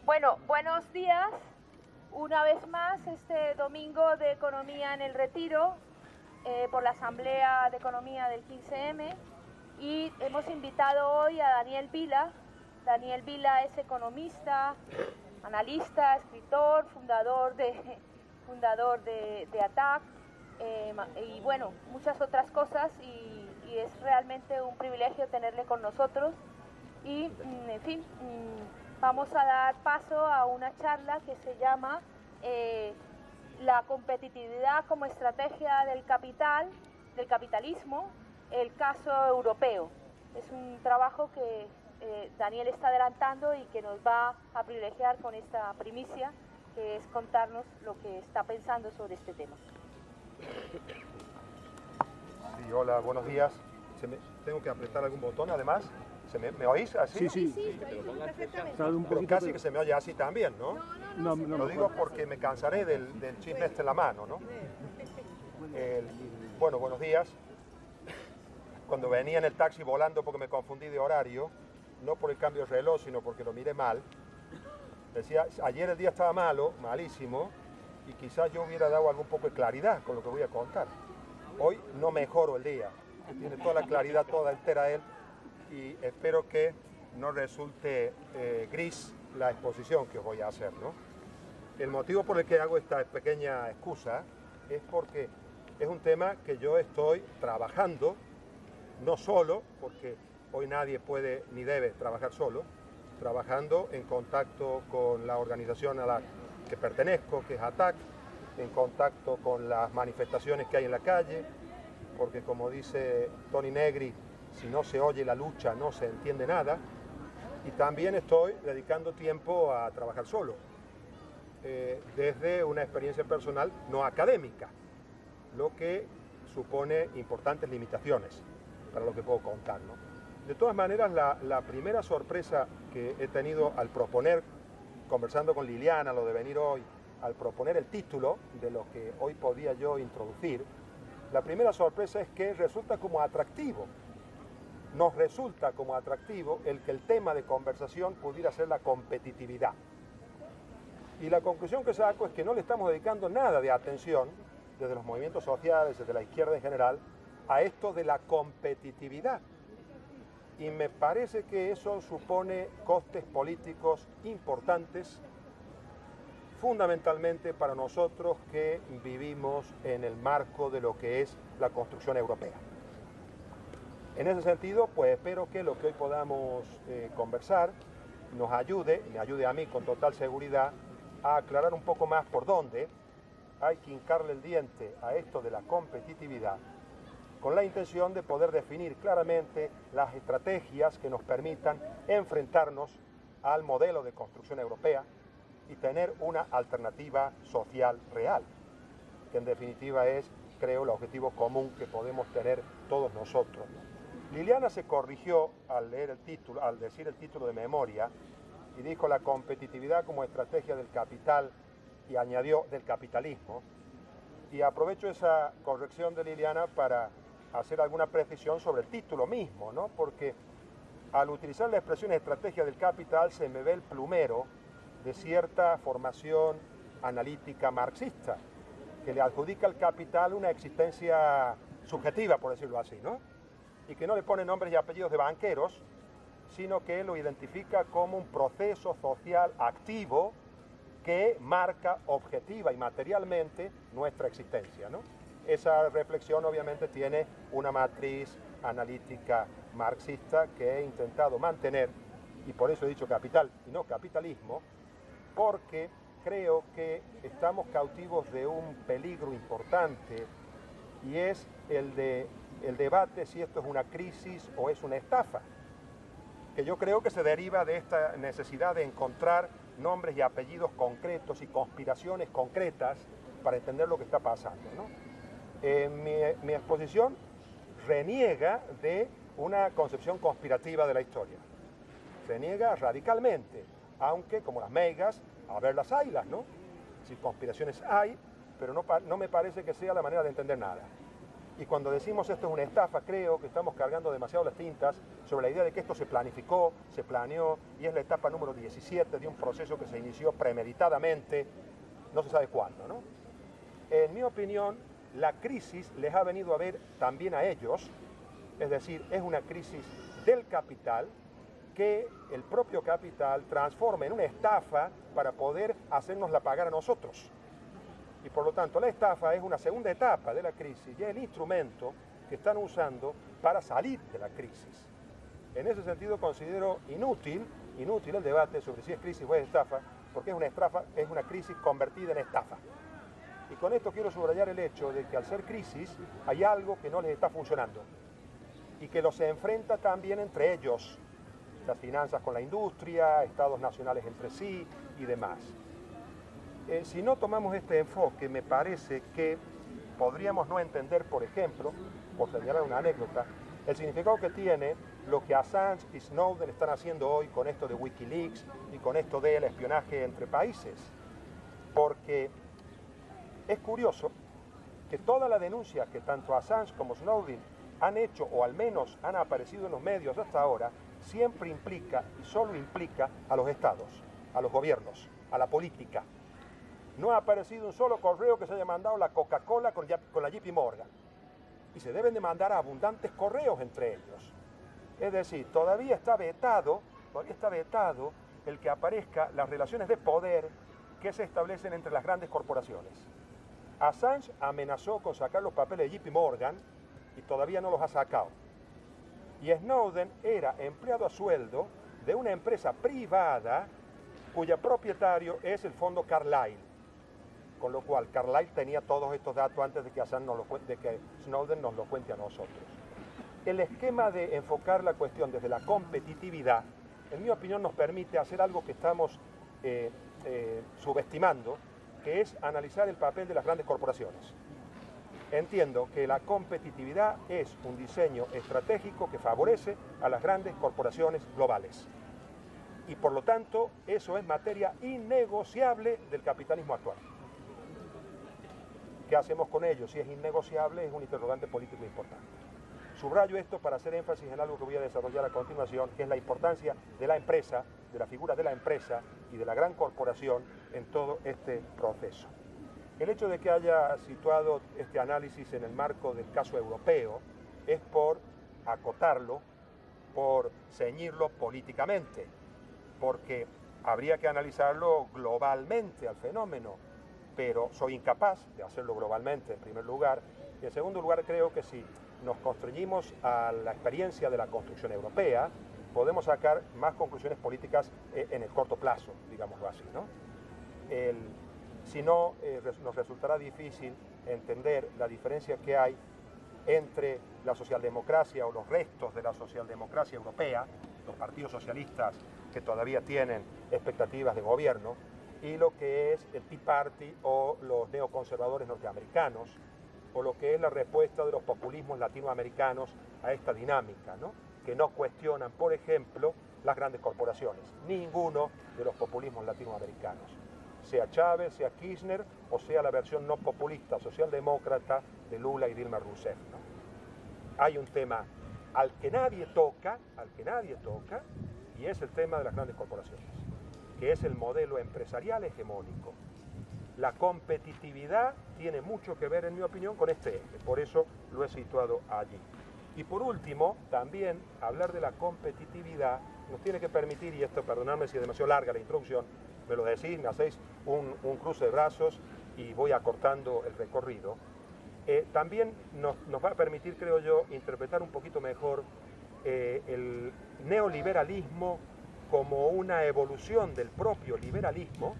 Bueno, buenos días. Una vez más, este domingo de Economía en el Retiro, por la Asamblea de Economía del 15M, y hemos invitado hoy a Daniel Vila. Daniel Vila es economista, analista, escritor, fundador de ATAC, y bueno, muchas otras cosas, y es realmente un privilegio tenerle con nosotros. Y, en fin, vamos a dar paso a una charla que se llama La competitividad como estrategia del capitalismo, el caso europeo. Es un trabajo que Daniel está adelantando y que nos va a privilegiar con esta primicia, que es contarnos lo que está pensando sobre este tema. Sí, hola, buenos días. ¿Tengo que apretar algún botón además? ¿Me oís así? Sí. Pero casi que se me oye así también, ¿no? No, Lo digo porque me cansaré del chisme este en la mano, ¿no? Bueno, buenos días. Cuando venía en el taxi volando porque me confundí de horario, no por el cambio de reloj, sino porque lo miré mal, decía, ayer el día estaba malo, malísimo, y quizás yo hubiera dado algún poco de claridad con lo que voy a contar. Hoy no mejoro el día, tiene toda la claridad, toda entera él, y espero que no resulte gris la exposición que os voy a hacer, ¿no? El motivo por el que hago esta pequeña excusa es porque es un tema que yo estoy trabajando, no solo, porque hoy nadie puede ni debe trabajar solo, trabajando en contacto con la organización a la que pertenezco, que es ATAC, en contacto con las manifestaciones que hay en la calle, porque como dice Tony Negri, si no se oye la lucha no se entiende nada, y también estoy dedicando tiempo a trabajar solo, desde una experiencia personal no académica, lo que supone importantes limitaciones para lo que puedo contar, ¿no? De todas maneras, la primera sorpresa que he tenido al proponer, conversando con Liliana, lo de venir hoy, al proponer el título de lo que hoy podía yo introducir, la primera sorpresa es que resulta como atractivo. Nos resulta como atractivo el que el tema de conversación pudiera ser la competitividad. Y la conclusión que saco es que no le estamos dedicando nada de atención, desde los movimientos sociales, desde la izquierda en general, a esto de la competitividad. Y me parece que eso supone costes políticos importantes, fundamentalmente para nosotros que vivimos en el marco de lo que es la construcción europea. En ese sentido, pues espero que lo que hoy podamos conversar nos ayude, y me ayude a mí con total seguridad, a aclarar un poco más por dónde hay que hincarle el diente a esto de la competitividad, con la intención de poder definir claramente las estrategias que nos permitan enfrentarnos al modelo de construcción europea y tener una alternativa social real, que en definitiva es, creo, el objetivo común que podemos tener todos nosotros. Liliana se corrigió al leer el título, al decir el título de memoria, y dijo la competitividad como estrategia del capital, y añadió del capitalismo, y aprovecho esa corrección de Liliana para hacer alguna precisión sobre el título mismo, ¿no? Porque al utilizar la expresión estrategia del capital se me ve el plumero de cierta formación analítica marxista, que le adjudica al capital una existencia subjetiva, por decirlo así, ¿no? Y que no le pone nombres y apellidos de banqueros, sino que lo identifica como un proceso social activo que marca objetiva y materialmente nuestra existencia, ¿no? Esa reflexión obviamente tiene una matriz analítica marxista que he intentado mantener, y por eso he dicho capital y no capitalismo, porque creo que estamos cautivos de un peligro importante, y es el debate si esto es una crisis o es una estafa, que yo creo que se deriva de esta necesidad de encontrar nombres y apellidos concretos y conspiraciones concretas para entender lo que está pasando, ¿no? Mi exposición reniega de una concepción conspirativa de la historia. Reniega radicalmente, aunque como las meigas, a ver las haylas, ¿no? Si conspiraciones hay, pero no me parece que sea la manera de entender nada. Y cuando decimos esto es una estafa, creo que estamos cargando demasiado las tintas sobre la idea de que esto se planificó, se planeó, y es la etapa número 17 de un proceso que se inició premeditadamente, no se sabe cuándo, ¿no? En mi opinión, la crisis les ha venido a ver también a ellos, es decir, es una crisis del capital que el propio capital transforma en una estafa para poder hacernosla pagar a nosotros. Y por lo tanto la estafa es una segunda etapa de la crisis y es el instrumento que están usando para salir de la crisis. En ese sentido considero inútil el debate sobre si es crisis o es estafa, porque es una crisis convertida en estafa. Y con esto quiero subrayar el hecho de que al ser crisis hay algo que no les está funcionando y que los enfrenta también entre ellos, las finanzas con la industria, estados nacionales entre sí y demás. Si no tomamos este enfoque, me parece que podríamos no entender, por ejemplo, por señalar una anécdota, el significado que tiene lo que Assange y Snowden están haciendo hoy con esto de Wikileaks y con esto del espionaje entre países. Porque es curioso que toda la denuncia que tanto Assange como Snowden han hecho, o al menos han aparecido en los medios hasta ahora, siempre implica y solo implica a los estados, a los gobiernos, a la política. No ha aparecido un solo correo que se haya mandado la Coca-Cola con la JP Morgan. Y se deben de mandar abundantes correos entre ellos. Es decir, todavía está vetado el que aparezcan las relaciones de poder que se establecen entre las grandes corporaciones. Assange amenazó con sacar los papeles de JP Morgan y todavía no los ha sacado. Y Snowden era empleado a sueldo de una empresa privada cuyo propietario es el fondo Carlyle. Con lo cual, Carlyle tenía todos estos datos antes de que Snowden nos lo cuente a nosotros. El esquema de enfocar la cuestión desde la competitividad, en mi opinión, nos permite hacer algo que estamos subestimando, que es analizar el papel de las grandes corporaciones. Entiendo que la competitividad es un diseño estratégico que favorece a las grandes corporaciones globales. Y por lo tanto, eso es materia innegociable del capitalismo actual. ¿Qué hacemos con ello? Si es innegociable, es un interrogante político importante. Subrayo esto para hacer énfasis en algo que voy a desarrollar a continuación, que es la importancia de la empresa, de la figura de la empresa y de la gran corporación en todo este proceso. El hecho de que haya situado este análisis en el marco del caso europeo es por acotarlo, por ceñirlo políticamente, porque habría que analizarlo globalmente al fenómeno, pero soy incapaz de hacerlo globalmente en primer lugar, y en segundo lugar creo que si nos constreñimos a la experiencia de la construcción europea, podemos sacar más conclusiones políticas en el corto plazo, digámoslo así, ¿no? Si no, nos resultará difícil entender la diferencia que hay entre la socialdemocracia o los restos de la socialdemocracia europea, los partidos socialistas que todavía tienen expectativas de gobierno, y lo que es el Tea Party o los neoconservadores norteamericanos, o lo que es la respuesta de los populismos latinoamericanos a esta dinámica, ¿no? Que no cuestionan, por ejemplo, las grandes corporaciones, ninguno de los populismos latinoamericanos, sea Chávez, sea Kirchner, o sea la versión no populista socialdemócrata de Lula y Dilma Rousseff, ¿no? Hay un tema al que nadie toca, y es el tema de las grandes corporaciones, que es el modelo empresarial hegemónico. La competitividad tiene mucho que ver, en mi opinión, con este eje, por eso lo he situado allí. Y por último, también hablar de la competitividad nos tiene que permitir, y esto perdonadme si es demasiado larga la introducción, me lo decís, me hacéis un cruce de brazos y voy acortando el recorrido, también nos va a permitir, creo yo, interpretar un poquito mejor el neoliberalismo como una evolución del propio liberalismo,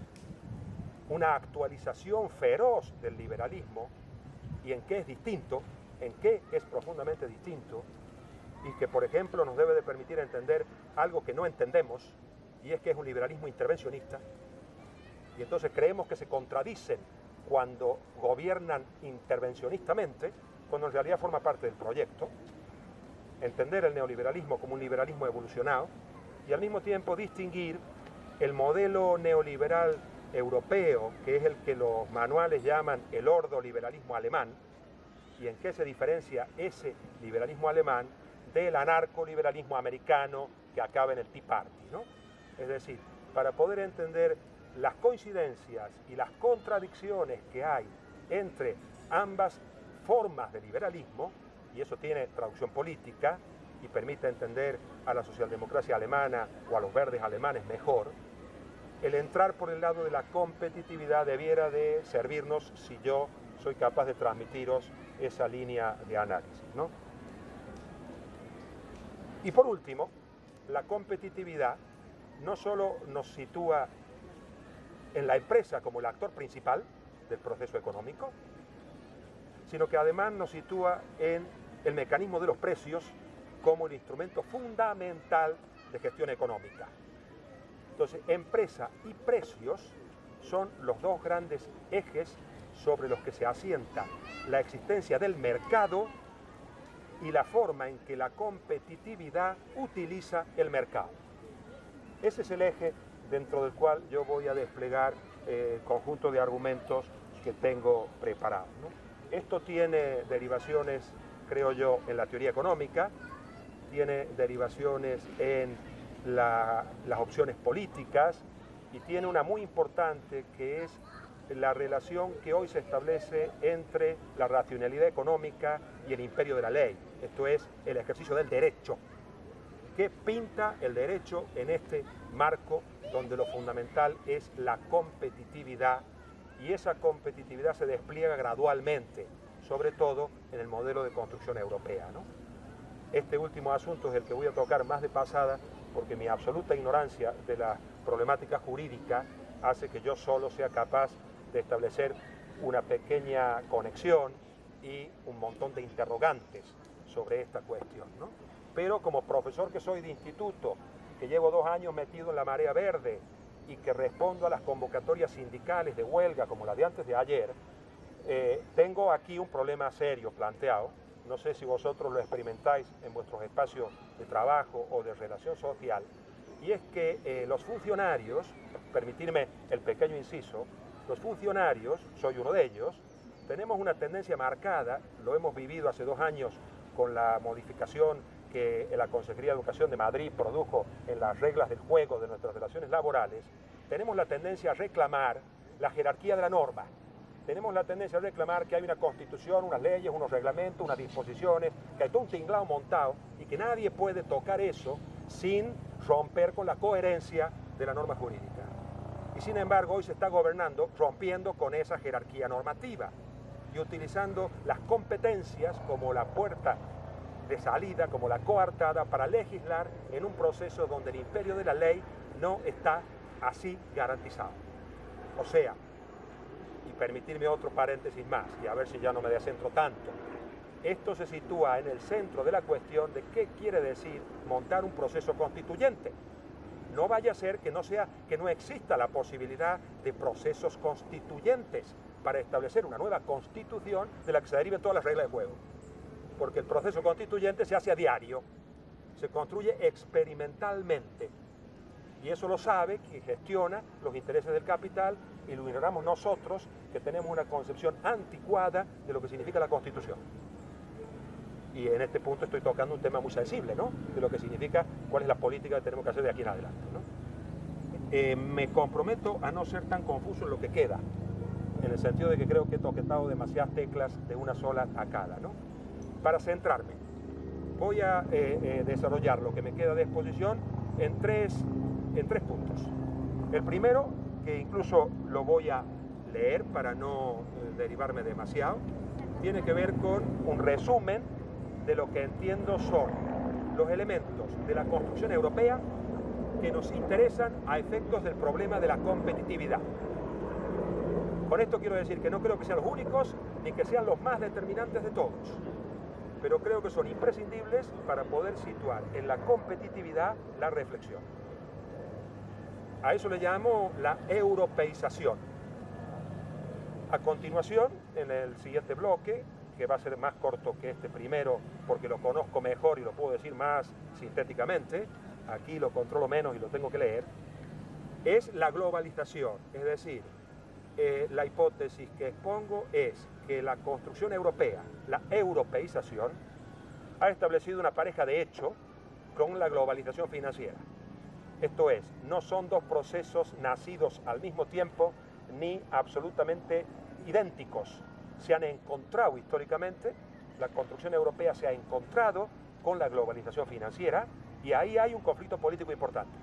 una actualización feroz del liberalismo, y en qué es distinto, en qué es profundamente distinto, y que, por ejemplo, nos debe de permitir entender algo que no entendemos, y es que es un liberalismo intervencionista, y entonces creemos que se contradicen cuando gobiernan intervencionistamente, cuando en realidad forma parte del proyecto. Entender el neoliberalismo como un liberalismo evolucionado, y al mismo tiempo distinguir el modelo neoliberal europeo, que es el que los manuales llaman el ordoliberalismo alemán, y en qué se diferencia ese liberalismo alemán del anarcoliberalismo americano que acaba en el Tea Party, ¿no? Es decir, para poder entender las coincidencias y las contradicciones que hay entre ambas formas de liberalismo, y eso tiene traducción política y permite entender a la socialdemocracia alemana o a los verdes alemanes mejor, el entrar por el lado de la competitividad debiera de servirnos si yo soy capaz de transmitiros esa línea de análisis, ¿no? Y por último, la competitividad no solo nos sitúa en la empresa como el actor principal del proceso económico, sino que además nos sitúa en el mecanismo de los precios como el instrumento fundamental de gestión económica. Entonces, empresa y precios son los dos grandes ejes sobre los que se asienta la existencia del mercado y la forma en que la competitividad utiliza el mercado. Ese es el eje dentro del cual yo voy a desplegar el conjunto de argumentos que tengo preparados, ¿no? Esto tiene derivaciones, creo yo, en la teoría económica, tiene derivaciones en las opciones políticas y tiene una muy importante que es la relación que hoy se establece entre la racionalidad económica y el imperio de la ley. Esto es el ejercicio del derecho. ¿Qué pinta el derecho en este marco donde lo fundamental es la competitividad? Y esa competitividad se despliega gradualmente, sobre todo en el modelo de construcción europea, ¿no? Este último asunto es el que voy a tocar más de pasada, porque mi absoluta ignorancia de la problemática jurídica hace que yo solo sea capaz de establecer una pequeña conexión y un montón de interrogantes sobre esta cuestión, ¿no? Pero como profesor que soy de instituto, que llevo 2 años metido en la marea verde y que respondo a las convocatorias sindicales de huelga como la de antes de ayer, tengo aquí un problema serio planteado. No sé si vosotros lo experimentáis en vuestros espacios de trabajo o de relación social, y es que los funcionarios, permitirme el pequeño inciso, los funcionarios, soy uno de ellos, tenemos una tendencia marcada, lo hemos vivido hace 2 años con la modificación que la Consejería de Educación de Madrid produjo en las reglas del juego de nuestras relaciones laborales, tenemos la tendencia a reclamar la jerarquía de la norma. Tenemos la tendencia a reclamar que hay una constitución, unas leyes, unos reglamentos, unas disposiciones, que hay todo un tinglado montado y que nadie puede tocar eso sin romper con la coherencia de la norma jurídica. Y sin embargo hoy se está gobernando rompiendo con esa jerarquía normativa y utilizando las competencias como la puerta de salida, como la coartada para legislar en un proceso donde el imperio de la ley no está así garantizado. O sea, y permitirme otro paréntesis más, y a ver si ya no me descentro tanto, esto se sitúa en el centro de la cuestión de qué quiere decir montar un proceso constituyente. No vaya a ser que no exista la posibilidad de procesos constituyentes para establecer una nueva constitución de la que se deriven todas las reglas de juego. Porque el proceso constituyente se hace a diario, se construye experimentalmente. Y eso lo sabe quien gestiona los intereses del capital y lo ignoramos nosotros, que tenemos una concepción anticuada de lo que significa la Constitución. Y en este punto estoy tocando un tema muy sensible, ¿no? De lo que significa, cuál es la política que tenemos que hacer de aquí en adelante, ¿no? Me comprometo a no ser tan confuso en lo que queda, en el sentido de que creo que he tocado demasiadas teclas de una sola tacada, ¿no? Para centrarme, voy a desarrollar lo que me queda de exposición en tres puntos. El primero, que incluso lo voy a leer para no derivarme demasiado, tiene que ver con un resumen de lo que entiendo son los elementos de la construcción europea que nos interesan a efectos del problema de la competitividad. Con esto quiero decir que no creo que sean los únicos ni que sean los más determinantes de todos, pero creo que son imprescindibles para poder situar en la competitividad la reflexión. A eso le llamo la europeización. A continuación, en el siguiente bloque, que va a ser más corto que este primero porque lo conozco mejor y lo puedo decir más sintéticamente, aquí lo controlo menos y lo tengo que leer, es la globalización, es decir, la hipótesis que expongo es que la construcción europea, la europeización, ha establecido una pareja de hecho con la globalización financiera. Esto es, no son dos procesos nacidos al mismo tiempo ni absolutamente idénticos. Se han encontrado históricamente, la construcción europea se ha encontrado con la globalización financiera y ahí hay un conflicto político importante.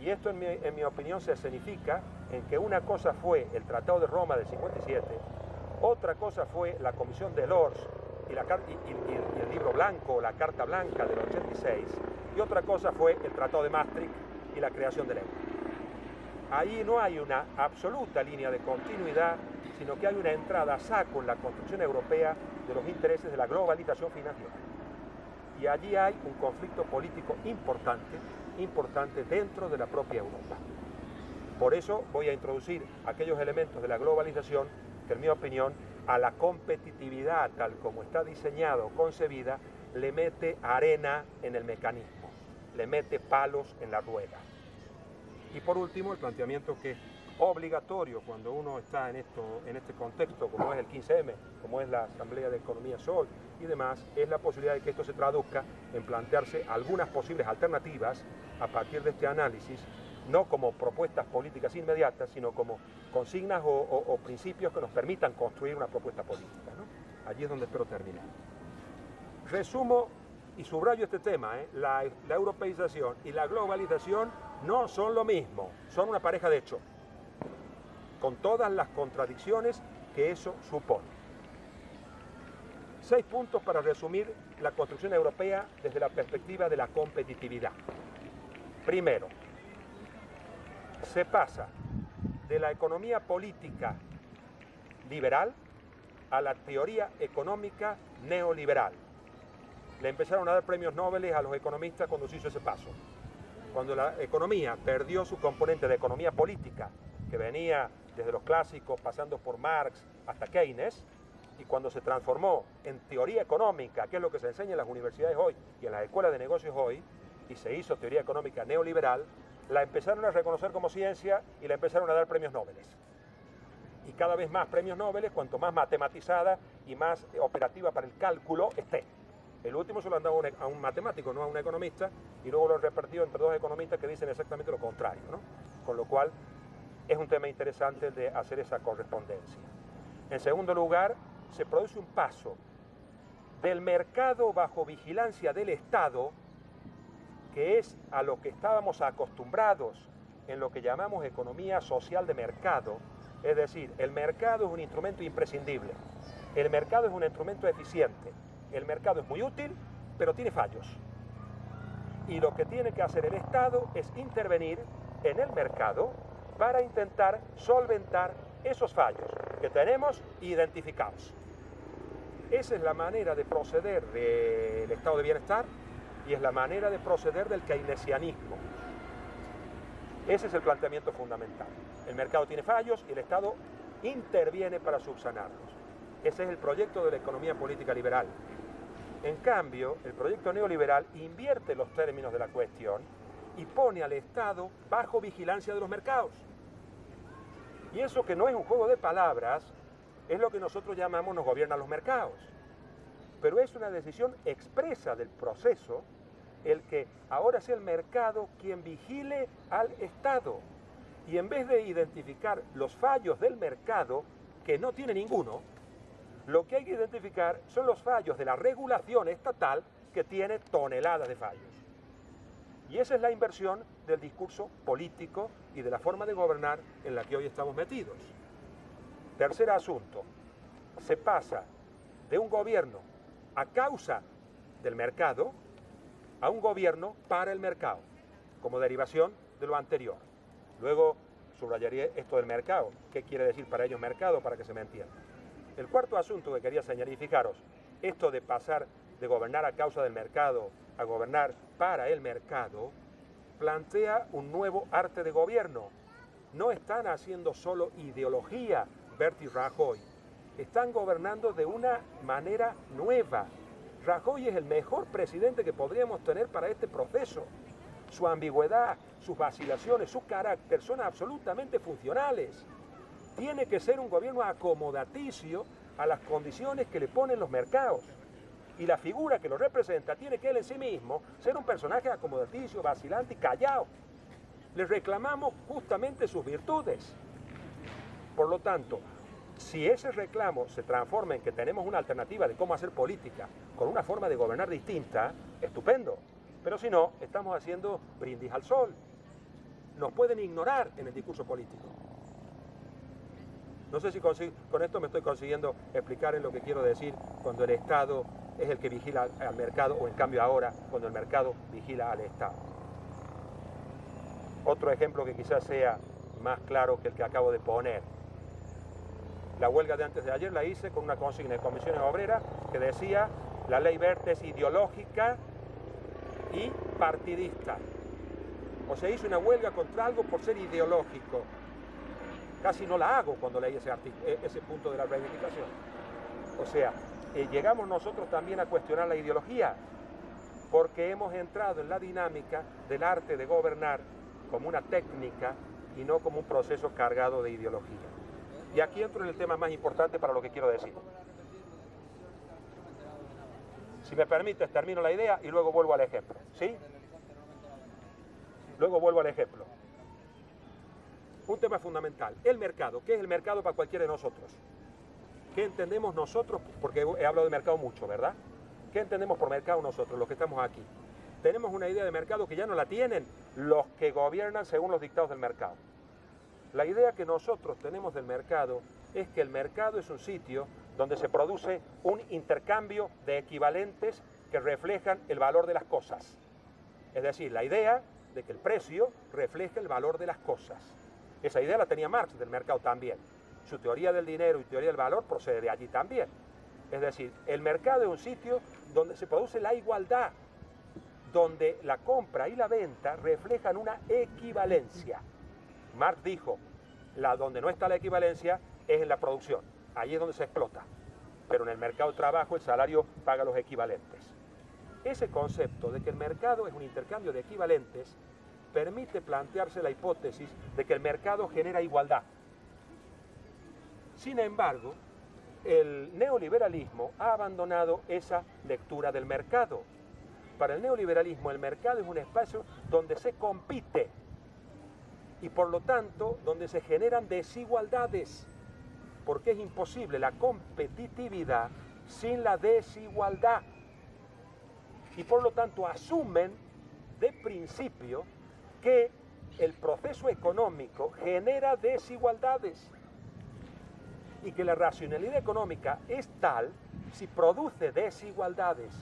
Y esto en mi opinión se escenifica en que una cosa fue el Tratado de Roma del 57, otra cosa fue la Comisión de Delors y el Libro Blanco, la Carta Blanca del 86, y otra cosa fue el Tratado de Maastricht y la creación del euro. Ahí no hay una absoluta línea de continuidad, sino que hay una entrada a saco en la construcción europea de los intereses de la globalización financiera. Y allí hay un conflicto político importante dentro de la propia Europa. Por eso voy a introducir aquellos elementos de la globalización que, en mi opinión, a la competitividad tal como está diseñada o concebida, le mete arena en el mecanismo, le mete palos en la rueda. Y por último, el planteamiento que es obligatorio cuando uno está en este contexto, como es el 15M, como es la Asamblea de Economía Sol y demás, es la posibilidad de que esto se traduzca en plantearse algunas posibles alternativas a partir de este análisis, no como propuestas políticas inmediatas, sino como consignas o principios que nos permitan construir una propuesta política, ¿no? Allí es donde espero terminar. Resumo y subrayo este tema, la europeización y la globalización no son lo mismo, son una pareja de hecho, con todas las contradicciones que eso supone. 6 puntos para resumir la construcción europea desde la perspectiva de la competitividad. Primero, se pasa de la economía política liberal a la teoría económica neoliberal. Le empezaron a dar premios Nobel a los economistas cuando se hizo ese paso. Cuando la economía perdió su componente de economía política, que venía desde los clásicos, pasando por Marx hasta Keynes, y cuando se transformó en teoría económica, que es lo que se enseña en las universidades hoy y en las escuelas de negocios hoy, y se hizo teoría económica neoliberal, la empezaron a reconocer como ciencia y le empezaron a dar premios Nobel. Y cada vez más premios Nobel, cuanto más matematizada y más operativa para el cálculo esté. El último se lo han dado a un matemático, no a un economista, y luego lo han repartido entre dos economistas que dicen exactamente lo contrario, ¿no? Con lo cual es un tema interesante de hacer esa correspondencia. En segundo lugar, se produce un paso del mercado bajo vigilancia del Estado, que es a lo que estábamos acostumbrados en lo que llamamos economía social de mercado, es decir, el mercado es un instrumento imprescindible, el mercado es un instrumento eficiente, el mercado es muy útil, pero tiene fallos. Y lo que tiene que hacer el Estado es intervenir en el mercado para intentar solventar esos fallos que tenemos identificados. Esa es la manera de proceder del estado de bienestar y es la manera de proceder del keynesianismo. Ese es el planteamiento fundamental. El mercado tiene fallos y el Estado interviene para subsanarlos. Ese es el proyecto de la economía política liberal. En cambio, el proyecto neoliberal invierte los términos de la cuestión y pone al Estado bajo vigilancia de los mercados. Y eso, que no es un juego de palabras, es lo que nosotros llamamos nos gobiernan los mercados. Pero es una decisión expresa del proceso el que ahora sea el mercado quien vigile al Estado. Y en vez de identificar los fallos del mercado, que no tiene ninguno, lo que hay que identificar son los fallos de la regulación estatal, que tiene toneladas de fallos. Y esa es la inversión del discurso político y de la forma de gobernar en la que hoy estamos metidos. Tercer asunto, se pasa de un gobierno a causa del mercado a un gobierno para el mercado, como derivación de lo anterior. Luego subrayaría esto del mercado. ¿Qué quiere decir para ellos mercado? Para que se me entienda. El cuarto asunto que quería señalar, y fijaros, esto de pasar de gobernar a causa del mercado a gobernar para el mercado, plantea un nuevo arte de gobierno. No están haciendo solo ideología Berti y Rajoy, están gobernando de una manera nueva. Rajoy es el mejor presidente que podríamos tener para este proceso. Su ambigüedad, sus vacilaciones, su carácter son absolutamente funcionales. tiene que ser un gobierno acomodaticio a las condiciones que le ponen los mercados. Y la figura que lo representa tiene que él en sí mismo ser un personaje acomodaticio, vacilante y callado. Le reclamamos justamente sus virtudes. Por lo tanto, si ese reclamo se transforma en que tenemos una alternativa de cómo hacer política con una forma de gobernar distinta, estupendo. Pero si no, estamos haciendo brindis al sol. Nos pueden ignorar en el discurso político. No sé si con esto me estoy consiguiendo explicar en lo que quiero decir cuando el Estado es el que vigila al mercado, o en cambio ahora cuando el mercado vigila al Estado. Otro ejemplo que quizás sea más claro que el que acabo de poner. La huelga de antes de ayer la hice con una consigna de comisiones obreras que decía: la ley Wert es ideológica y partidista. O sea, hice una huelga contra algo por ser ideológico. Casi no la hago cuando leí ese punto de la reivindicación. O sea, llegamos nosotros también a cuestionar la ideología, porque hemos entrado en la dinámica del arte de gobernar como una técnica y no como un proceso cargado de ideología. Y aquí entro en el tema más importante para lo que quiero decir. Si me permites, termino la idea y luego vuelvo al ejemplo, ¿sí? Luego vuelvo al ejemplo. Un tema fundamental, el mercado. ¿Qué es el mercado para cualquiera de nosotros? ¿Qué entendemos nosotros? Porque he hablado de mercado mucho, ¿verdad? ¿Qué entendemos por mercado nosotros, los que estamos aquí? Tenemos una idea de mercado que ya no la tienen los que gobiernan según los dictados del mercado. La idea que nosotros tenemos del mercado es que el mercado es un sitio donde se produce un intercambio de equivalentes que reflejan el valor de las cosas. Es decir, la idea de que el precio refleja el valor de las cosas. Esa idea la tenía Marx del mercado también. Su teoría del dinero y teoría del valor procede de allí también. Es decir, el mercado es un sitio donde se produce la igualdad, donde la compra y la venta reflejan una equivalencia. Marx dijo, donde no está la equivalencia es en la producción, ahí es donde se explota. Pero en el mercado de trabajo el salario paga los equivalentes. Ese concepto de que el mercado es un intercambio de equivalentes permite plantearse la hipótesis de que el mercado genera igualdad. Sin embargo, el neoliberalismo ha abandonado esa lectura del mercado. Para el neoliberalismo, el mercado es un espacio donde se compite y por lo tanto donde se generan desigualdades, porque es imposible la competitividad sin la desigualdad. Y por lo tanto asumen de principio que el proceso económico genera desigualdades y que la racionalidad económica es tal si produce desigualdades,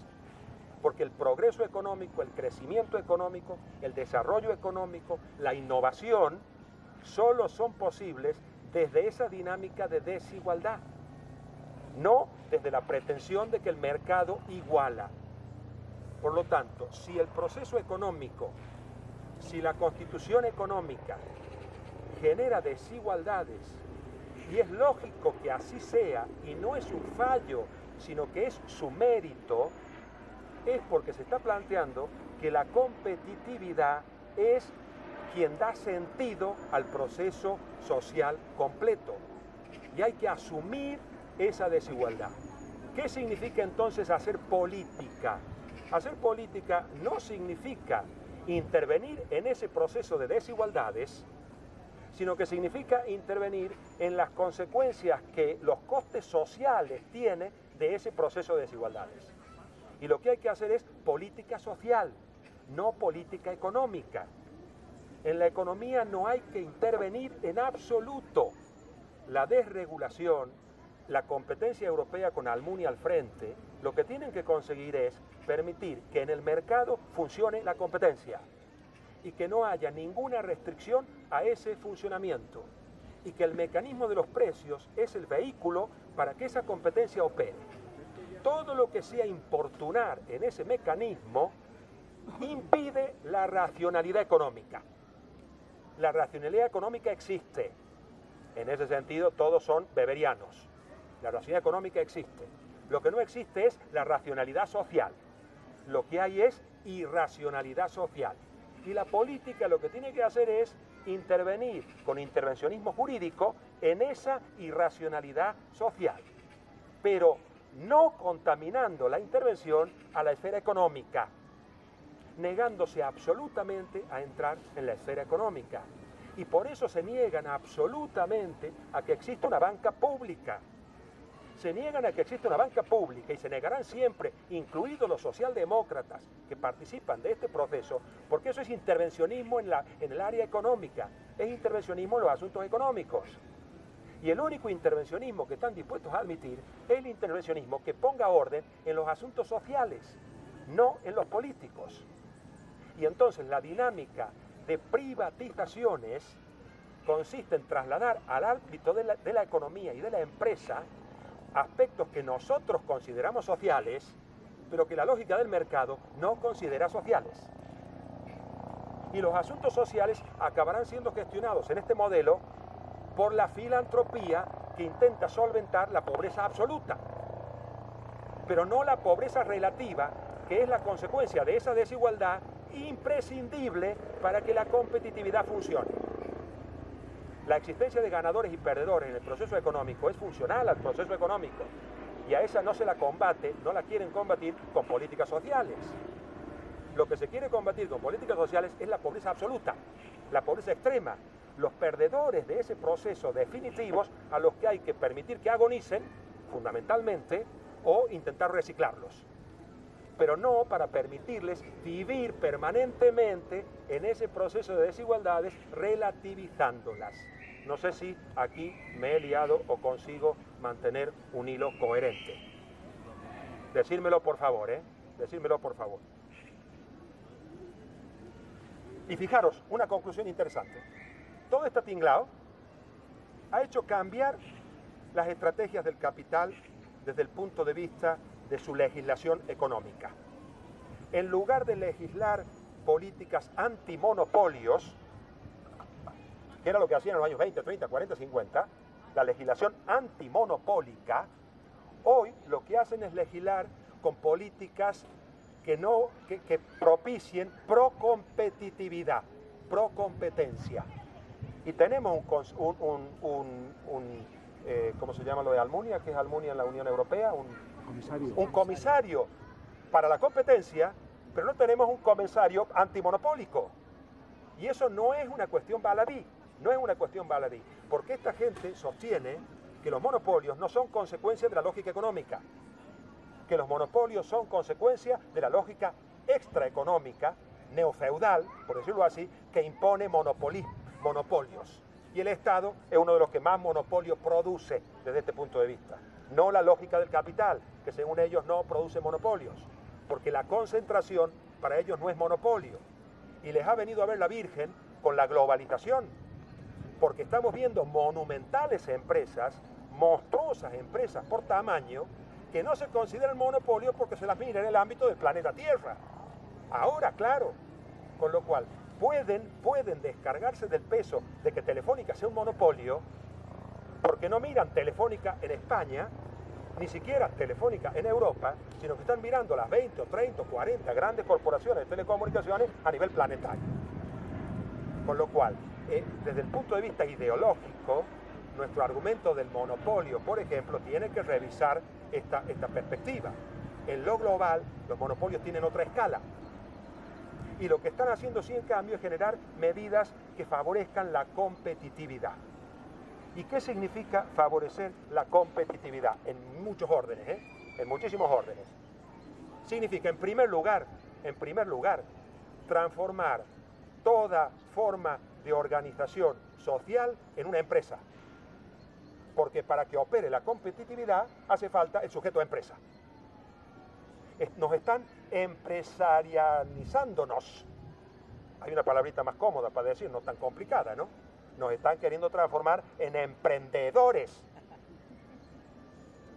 porque el progreso económico, el crecimiento económico, el desarrollo económico, la innovación, solo son posibles desde esa dinámica de desigualdad, no desde la pretensión de que el mercado iguala. Por lo tanto, si el proceso económico, si la constitución económica genera desigualdades, y es lógico que así sea, y no es un fallo, sino que es su mérito, es porque se está planteando que la competitividad es quien da sentido al proceso social completo. Y hay que asumir esa desigualdad. ¿Qué significa entonces hacer política? Hacer política no significa intervenir en ese proceso de desigualdades, sino que significa intervenir en las consecuencias que los costes sociales tiene de ese proceso de desigualdades. Y lo que hay que hacer es política social, no política económica. En la economía no hay que intervenir en absoluto. La desregulación, la competencia europea con Almunia al frente, lo que tienen que conseguir es permitir que en el mercado funcione la competencia y que no haya ninguna restricción a ese funcionamiento y que el mecanismo de los precios es el vehículo para que esa competencia opere. Todo lo que sea importunar en ese mecanismo impide la racionalidad económica. La racionalidad económica existe. En ese sentido, todos son weberianos. La racionalidad económica existe. Lo que no existe es la racionalidad social. Lo que hay es irracionalidad social. Y la política lo que tiene que hacer es intervenir con intervencionismo jurídico en esa irracionalidad social, pero no contaminando la intervención a la esfera económica, negándose absolutamente a entrar en la esfera económica. Y por eso se niegan absolutamente a que exista una banca pública. Se niegan a que exista una banca pública y se negarán siempre, incluidos los socialdemócratas que participan de este proceso, porque eso es intervencionismo en el área económica, es intervencionismo en los asuntos económicos. Y el único intervencionismo que están dispuestos a admitir es el intervencionismo que ponga orden en los asuntos sociales, no en los políticos. Y entonces la dinámica de privatizaciones consiste en trasladar al ámbito de la economía y de la empresa aspectos que nosotros consideramos sociales, pero que la lógica del mercado no considera sociales. Y los asuntos sociales acabarán siendo gestionados en este modelo por la filantropía que intenta solventar la pobreza absoluta, pero no la pobreza relativa, que es la consecuencia de esa desigualdad imprescindible para que la competitividad funcione. La existencia de ganadores y perdedores en el proceso económico es funcional al proceso económico, y a esa no se la combate, no la quieren combatir con políticas sociales. Lo que se quiere combatir con políticas sociales es la pobreza absoluta, la pobreza extrema, los perdedores de ese proceso definitivos a los que hay que permitir que agonicen, fundamentalmente, o intentar reciclarlos, pero no para permitirles vivir permanentemente en ese proceso de desigualdades relativizándolas. No sé si aquí me he liado o consigo mantener un hilo coherente. Decírmelo por favor, decírmelo por favor. Y fijaros, una conclusión interesante. Todo este tinglao ha hecho cambiar las estrategias del capital desde el punto de vista de su legislación económica. En lugar de legislar políticas antimonopolios, que era lo que hacían en los años 20, 30, 40, 50, la legislación antimonopólica, hoy lo que hacen es legislar con políticas que propicien procompetitividad, procompetencia. Y tenemos ¿cómo se llama lo de Almunia? ¿Qué es Almunia en la Unión Europea? Un comisario para la competencia, pero no tenemos un comisario antimonopólico. Y eso no es una cuestión baladí, no es una cuestión baladí, porque esta gente sostiene que los monopolios no son consecuencia de la lógica económica, que los monopolios son consecuencia de la lógica extraeconómica, neofeudal, por decirlo así, que impone monopolios. Y el Estado es uno de los que más monopolios produce desde este punto de vista. No la lógica del capital, que según ellos no produce monopolios, porque la concentración para ellos no es monopolio. Y les ha venido a ver la Virgen con la globalización, porque estamos viendo monumentales empresas, monstruosas empresas por tamaño, que no se consideran monopolio porque se las mira en el ámbito del planeta Tierra. Ahora, claro, con lo cual pueden descargarse del peso de que Telefónica sea un monopolio, porque no miran Telefónica en España, ni siquiera Telefónica en Europa, sino que están mirando las 20 o 30 o 40 grandes corporaciones de telecomunicaciones a nivel planetario. Con lo cual, desde el punto de vista ideológico, nuestro argumento del monopolio, por ejemplo, tiene que revisar esta perspectiva. En lo global, los monopolios tienen otra escala. Y lo que están haciendo, sí, en cambio, es generar medidas que favorezcan la competitividad. ¿Y qué significa favorecer la competitividad? En muchos órdenes, en muchísimos órdenes. Significa, en primer lugar, transformar toda forma de organización social en una empresa. Porque para que opere la competitividad hace falta el sujeto de empresa. Nos están empresarianizándonos. Hay una palabrita más cómoda para decir, no tan complicada, ¿no? Nos están queriendo transformar en emprendedores.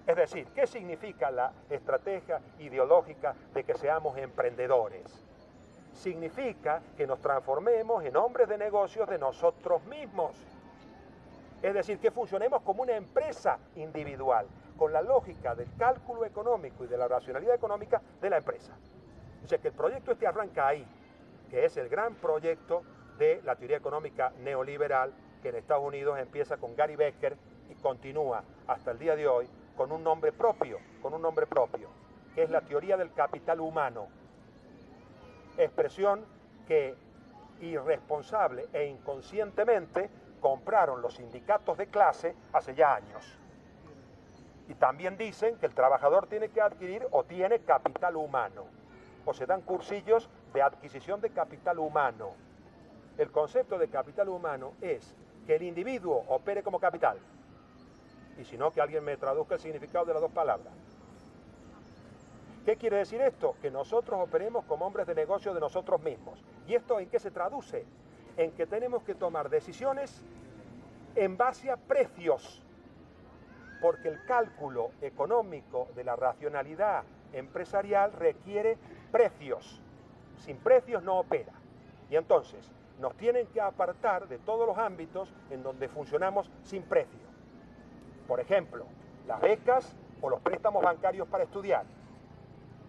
Es decir, ¿qué significa la estrategia ideológica de que seamos emprendedores? Significa que nos transformemos en hombres de negocios de nosotros mismos. Es decir, que funcionemos como una empresa individual, con la lógica del cálculo económico y de la racionalidad económica de la empresa. O sea, que el proyecto arranca ahí, que es el gran proyecto de la teoría económica neoliberal, que en Estados Unidos empieza con Gary Becker y continúa hasta el día de hoy con un nombre propio, que es la teoría del capital humano, expresión que irresponsable e inconscientemente compraron los sindicatos de clase hace ya años. Y también dicen que el trabajador tiene que adquirir o tiene capital humano, o se dan cursillos de adquisición de capital humano. El concepto de capital humano es que el individuo opere como capital, y si no, que alguien me traduzca el significado de las dos palabras. ¿Qué quiere decir esto? Que nosotros operemos como hombres de negocio de nosotros mismos. ¿Y esto en qué se traduce? En que tenemos que tomar decisiones en base a precios, porque el cálculo económico de la racionalidad empresarial requiere precios. Sin precios no opera. Y entonces nos tienen que apartar de todos los ámbitos en donde funcionamos sin precio. Por ejemplo, las becas o los préstamos bancarios para estudiar.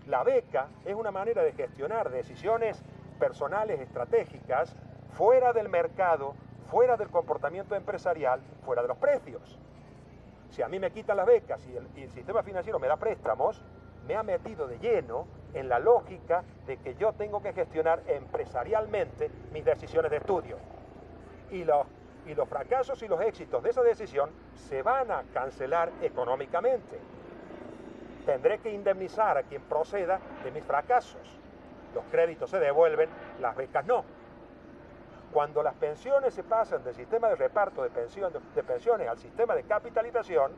La beca es una manera de gestionar decisiones personales estratégicas fuera del mercado, fuera del comportamiento empresarial, fuera de los precios. Si a mí me quitan las becas y el sistema financiero me da préstamos, me ha metido de lleno en la lógica de que yo tengo que gestionar empresarialmente mis decisiones de estudio. Y los fracasos y los éxitos de esa decisión se van a cancelar económicamente. Tendré que indemnizar a quien proceda de mis fracasos. Los créditos se devuelven, las becas no. Cuando las pensiones se pasan del sistema de reparto de pensiones al sistema de capitalización,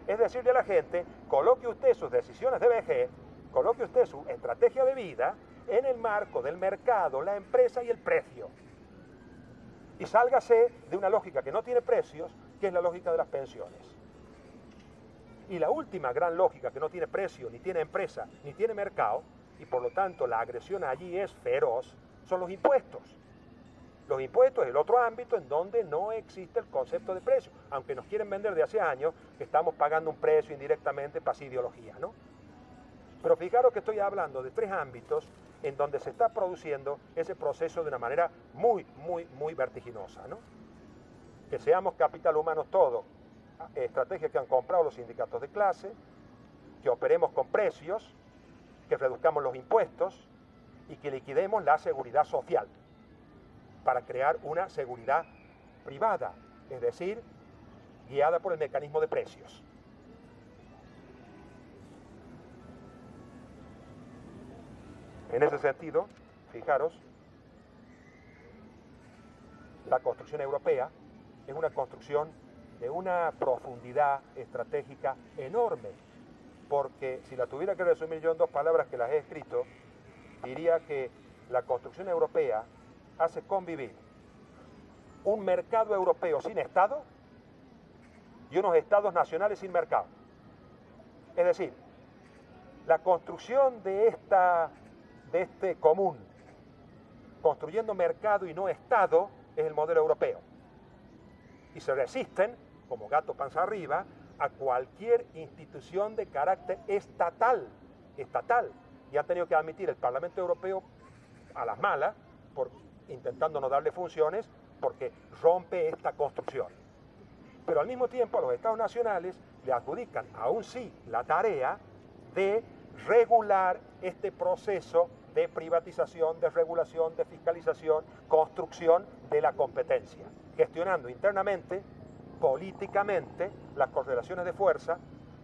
es decirle a la gente, coloque usted sus decisiones de vejez, coloque usted su estrategia de vida en el marco del mercado, la empresa y el precio. Y sálgase de una lógica que no tiene precios, que es la lógica de las pensiones. Y la última gran lógica que no tiene precio, ni tiene empresa, ni tiene mercado, y por lo tanto la agresión allí es feroz, son los impuestos. Los impuestos es el otro ámbito en donde no existe el concepto de precio, aunque nos quieren vender de hace años que estamos pagando un precio indirectamente para esa ideología, ¿no? Pero fijaros que estoy hablando de tres ámbitos en donde se está produciendo ese proceso de una manera muy, muy, muy vertiginosa, ¿no? Que seamos capital humano todo, estrategias que han comprado los sindicatos de clase, que operemos con precios, que reduzcamos los impuestos y que liquidemos la seguridad social para crear una seguridad privada, es decir, guiada por el mecanismo de precios. En ese sentido, fijaros, la construcción europea es una construcción de una profundidad estratégica enorme, porque si la tuviera que resumir yo en dos palabras que las he escrito, diría que la construcción europea hace convivir un mercado europeo sin Estado y unos Estados nacionales sin mercado. Es decir, la construcción de este común, construyendo mercado y no Estado, es el modelo europeo. Y se resisten, como gato panza arriba, a cualquier institución de carácter estatal. Y han tenido que admitir el Parlamento Europeo a las malas, intentando no darle funciones, porque rompe esta construcción. Pero al mismo tiempo a los Estados nacionales le adjudican, aún sí, la tarea de regular este proceso de privatización, de regulación, de fiscalización, construcción de la competencia, gestionando internamente, políticamente, las correlaciones de fuerza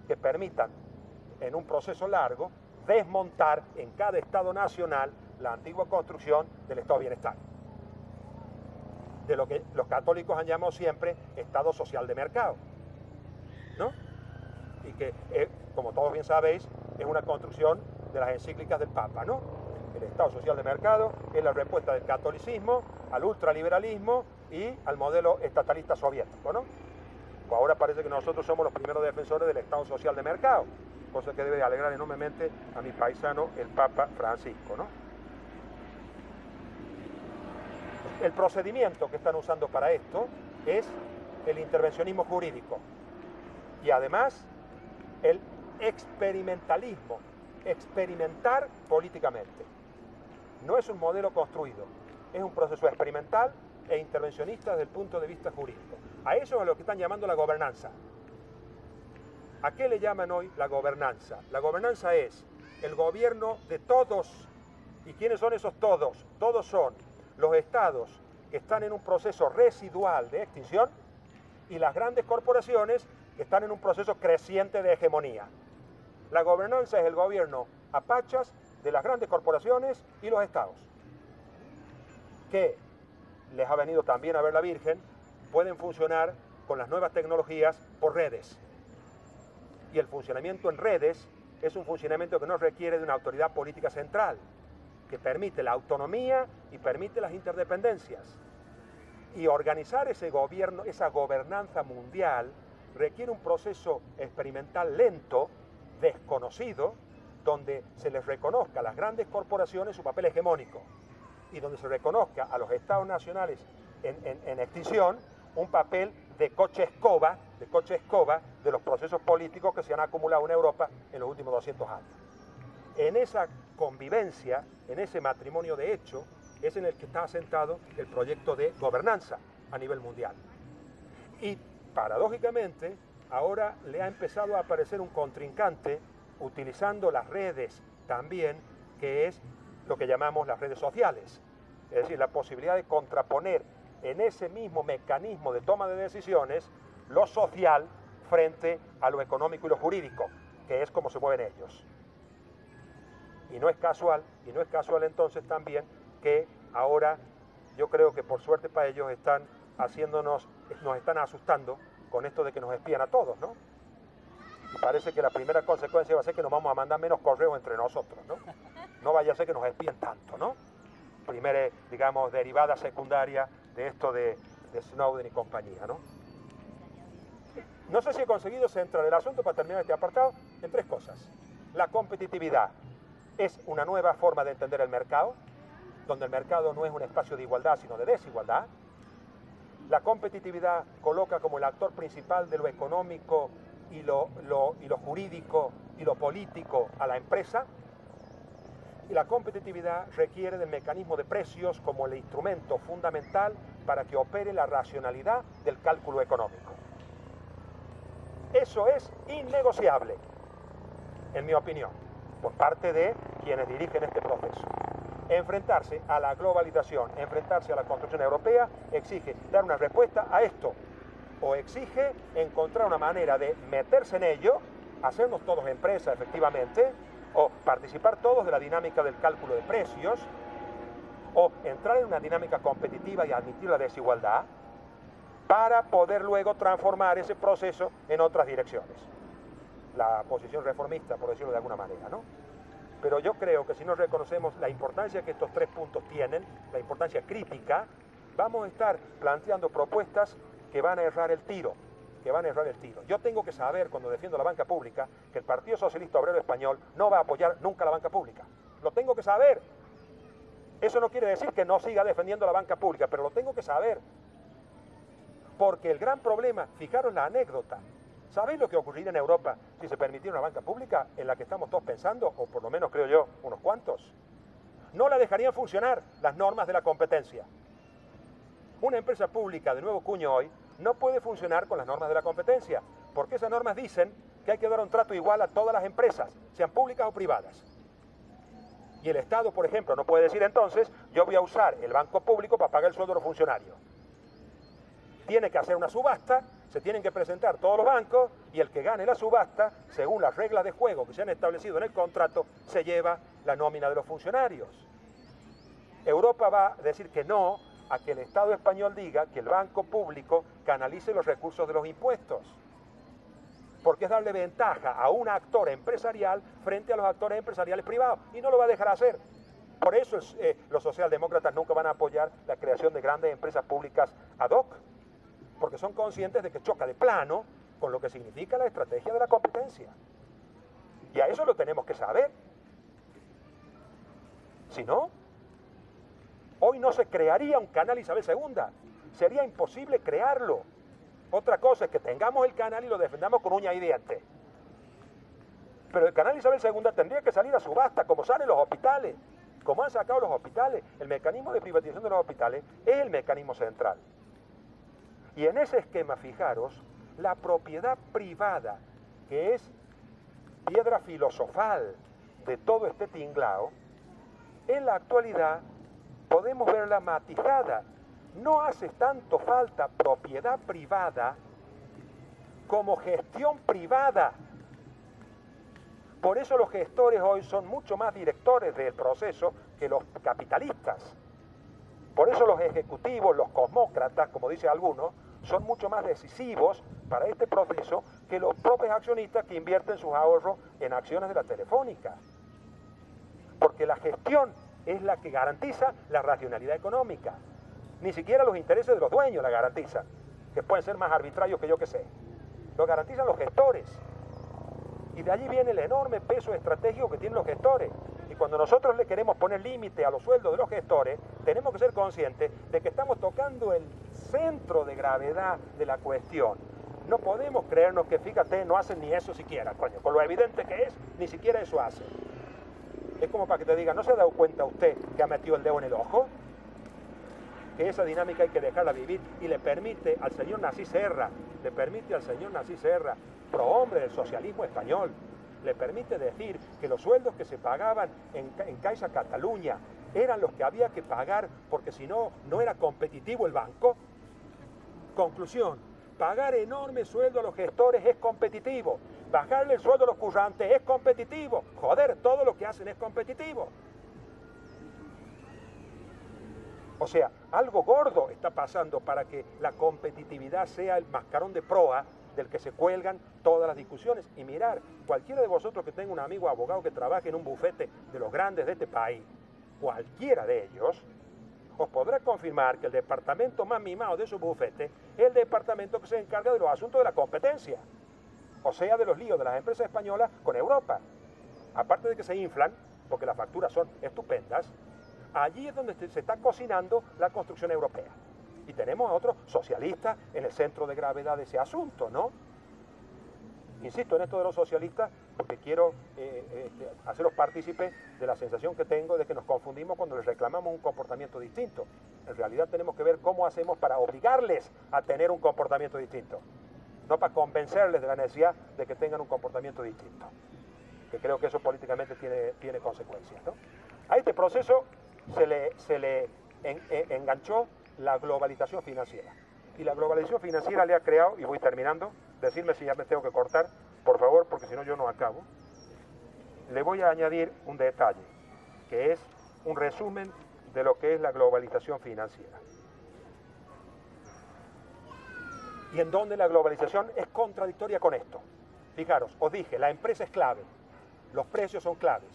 que permitan, en un proceso largo, desmontar en cada Estado nacional la antigua construcción del Estado de bienestar, de lo que los católicos han llamado siempre Estado social de mercado, ¿no? Y que, como todos bien sabéis, es una construcción de las encíclicas del Papa, ¿no? El Estado social de mercado es la respuesta del catolicismo al ultraliberalismo y al modelo estatalista soviético, ¿no? Pues ahora parece que nosotros somos los primeros defensores del Estado social de mercado, cosa que debe alegrar enormemente a mi paisano, el Papa Francisco, ¿no? El procedimiento que están usando para esto es el intervencionismo jurídico y además el experimentalismo, experimentar políticamente. No es un modelo construido, es un proceso experimental e intervencionistas desde el punto de vista jurídico. A eso es a lo que están llamando la gobernanza. ¿A qué le llaman hoy la gobernanza? La gobernanza es el gobierno de todos. ¿Y quiénes son esos todos? Todos son los estados que están en un proceso residual de extinción y las grandes corporaciones que están en un proceso creciente de hegemonía. La gobernanza es el gobierno a pachas de las grandes corporaciones y los estados, que les ha venido también a ver la Virgen, pueden funcionar con las nuevas tecnologías por redes. Y el funcionamiento en redes es un funcionamiento que no requiere de una autoridad política central, que permite la autonomía y permite las interdependencias. Y organizar ese gobierno, esa gobernanza mundial, requiere un proceso experimental lento, desconocido, donde se les reconozca a las grandes corporaciones su papel hegemónico y donde se reconozca a los estados nacionales en extinción un papel de coche escoba de los procesos políticos que se han acumulado en Europa en los últimos 200 años. En esa convivencia, en ese matrimonio de hecho, es en el que está asentado el proyecto de gobernanza a nivel mundial. Y paradójicamente, ahora le ha empezado a aparecer un contrincante utilizando las redes también, que es lo que llamamos las redes sociales. Es decir, la posibilidad de contraponer en ese mismo mecanismo de toma de decisiones lo social frente a lo económico y lo jurídico, que es como se mueven ellos. Y no es casual entonces también que ahora yo creo que por suerte para ellos nos están asustando con esto de que nos espían a todos, ¿no? Y parece que la primera consecuencia va a ser que nos vamos a mandar menos correos entre nosotros, ¿no? No vaya a ser que nos espíen tanto, ¿no? Primera, digamos, derivada secundaria de esto de Snowden y compañía, ¿no? No sé si he conseguido centrar el asunto para terminar este apartado en tres cosas. La competitividad es una nueva forma de entender el mercado, donde el mercado no es un espacio de igualdad, sino de desigualdad. La competitividad coloca como el actor principal de lo económico y lo jurídico y lo político a la empresa. Y la competitividad requiere del mecanismo de precios como el instrumento fundamental para que opere la racionalidad del cálculo económico. Eso es innegociable, en mi opinión, por parte de quienes dirigen este proceso. Enfrentarse a la globalización, enfrentarse a la construcción europea, exige dar una respuesta a esto, o exige encontrar una manera de meterse en ello, hacernos todos empresa efectivamente, o participar todos de la dinámica del cálculo de precios, o entrar en una dinámica competitiva y admitir la desigualdad, para poder luego transformar ese proceso en otras direcciones. La posición reformista, por decirlo de alguna manera, ¿no? Pero yo creo que si no reconocemos la importancia que estos tres puntos tienen, la importancia crítica, vamos a estar planteando propuestas que van a errar el tiro, Yo tengo que saber, cuando defiendo la banca pública, que el Partido Socialista Obrero Español no va a apoyar nunca la banca pública. Lo tengo que saber. Eso no quiere decir que no siga defendiendo la banca pública, pero lo tengo que saber. Porque el gran problema, fijaros la anécdota, ¿sabéis lo que ocurriría en Europa si se permitiera una banca pública en la que estamos todos pensando, o por lo menos creo yo, unos cuantos? No la dejarían funcionar las normas de la competencia. Una empresa pública de nuevo cuño hoy no puede funcionar con las normas de la competencia, porque esas normas dicen que hay que dar un trato igual a todas las empresas, sean públicas o privadas. Y el Estado, por ejemplo, no puede decir entonces, yo voy a usar el banco público para pagar el sueldo de los funcionarios. Tiene que hacer una subasta, se tienen que presentar todos los bancos y el que gane la subasta, según las reglas de juego que se han establecido en el contrato, se lleva la nómina de los funcionarios. Europa va a decir que no a que el Estado español diga que el banco público canalice los recursos de los impuestos, porque es darle ventaja a un actor empresarial frente a los actores empresariales privados, y no lo va a dejar hacer. Por eso los socialdemócratas nunca van a apoyar la creación de grandes empresas públicas ad hoc, porque son conscientes de que choca de plano con lo que significa la estrategia de la competencia. Y a eso lo tenemos que saber. Si no, hoy no se crearía un canal Isabel II. Sería imposible crearlo. Otra cosa es que tengamos el canal y lo defendamos con uña y diente. Pero el canal Isabel II tendría que salir a subasta, como salen los hospitales, como han sacado los hospitales, el mecanismo de privatización de los hospitales es el mecanismo central. Y en ese esquema, fijaros, la propiedad privada, que es piedra filosofal de todo este tinglao, en la actualidad podemos verla matizada. No hace tanto falta propiedad privada como gestión privada. Por eso los gestores hoy son mucho más directores del proceso que los capitalistas. Por eso los ejecutivos, los cosmócratas, como dice alguno, son mucho más decisivos para este proceso que los propios accionistas que invierten sus ahorros en acciones de la Telefónica. Porque la gestión es la que garantiza la racionalidad económica. Ni siquiera los intereses de los dueños la garantizan, que pueden ser más arbitrarios que yo que sé. Lo garantizan los gestores. Y de allí viene el enorme peso estratégico que tienen los gestores. Y cuando nosotros le queremos poner límite a los sueldos de los gestores, tenemos que ser conscientes de que estamos tocando el centro de gravedad de la cuestión. No podemos creernos que, fíjate, no hacen ni eso siquiera, coño. Con lo evidente que es, ni siquiera eso hacen. Es como para que te digan, ¿no se ha dado cuenta usted que ha metido el dedo en el ojo? Que esa dinámica hay que dejarla vivir y le permite al señor Narcís Serra, prohombre del socialismo español, le permite decir que los sueldos que se pagaban en Caixa Cataluña eran los que había que pagar porque si no, no era competitivo el banco. Conclusión, pagar enorme sueldo a los gestores es competitivo, bajarle el sueldo a los currantes es competitivo, joder, todo lo que hacen es competitivo. O sea, algo gordo está pasando para que la competitividad sea el mascarón de proa del que se cuelgan todas las discusiones. Y mirar, cualquiera de vosotros que tenga un amigo abogado que trabaje en un bufete de los grandes de este país, cualquiera de ellos, os podrá confirmar que el departamento más mimado de su bufete es el departamento que se encarga de los asuntos de la competencia, o sea, de los líos de las empresas españolas con Europa. Aparte de que se inflan, porque las facturas son estupendas, allí es donde se está cocinando la construcción europea. Y tenemos a otros socialistas en el centro de gravedad de ese asunto, ¿no? Insisto en esto de los socialistas porque quiero haceros partícipes de la sensación que tengo de que nos confundimos cuando les reclamamos un comportamiento distinto. En realidad tenemos que ver cómo hacemos para obligarles a tener un comportamiento distinto, no para convencerles de la necesidad de que tengan un comportamiento distinto, que creo que eso políticamente tiene consecuencias, ¿no? A este proceso se le enganchó la globalización financiera. Y la globalización financiera le ha creado, y voy terminando, decirme si ya me tengo que cortar, por favor, porque si no yo no acabo. Le voy a añadir un detalle, que es un resumen de lo que es la globalización financiera. Y en donde la globalización es contradictoria con esto. Fijaros, os dije, la empresa es clave, los precios son claves,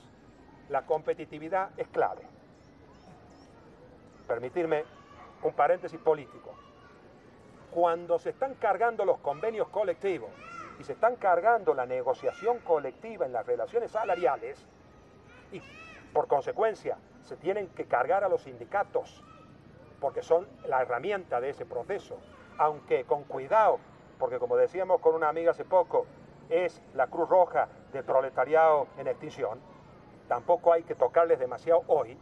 la competitividad es clave. Permitirme un paréntesis político. Cuando se están cargando los convenios colectivos y se están cargando la negociación colectiva en las relaciones salariales y por consecuencia se tienen que cargar a los sindicatos porque son la herramienta de ese proceso, aunque con cuidado, porque como decíamos con una amiga hace poco, es la Cruz Roja del proletariado en extinción, tampoco hay que tocarles demasiado hoy,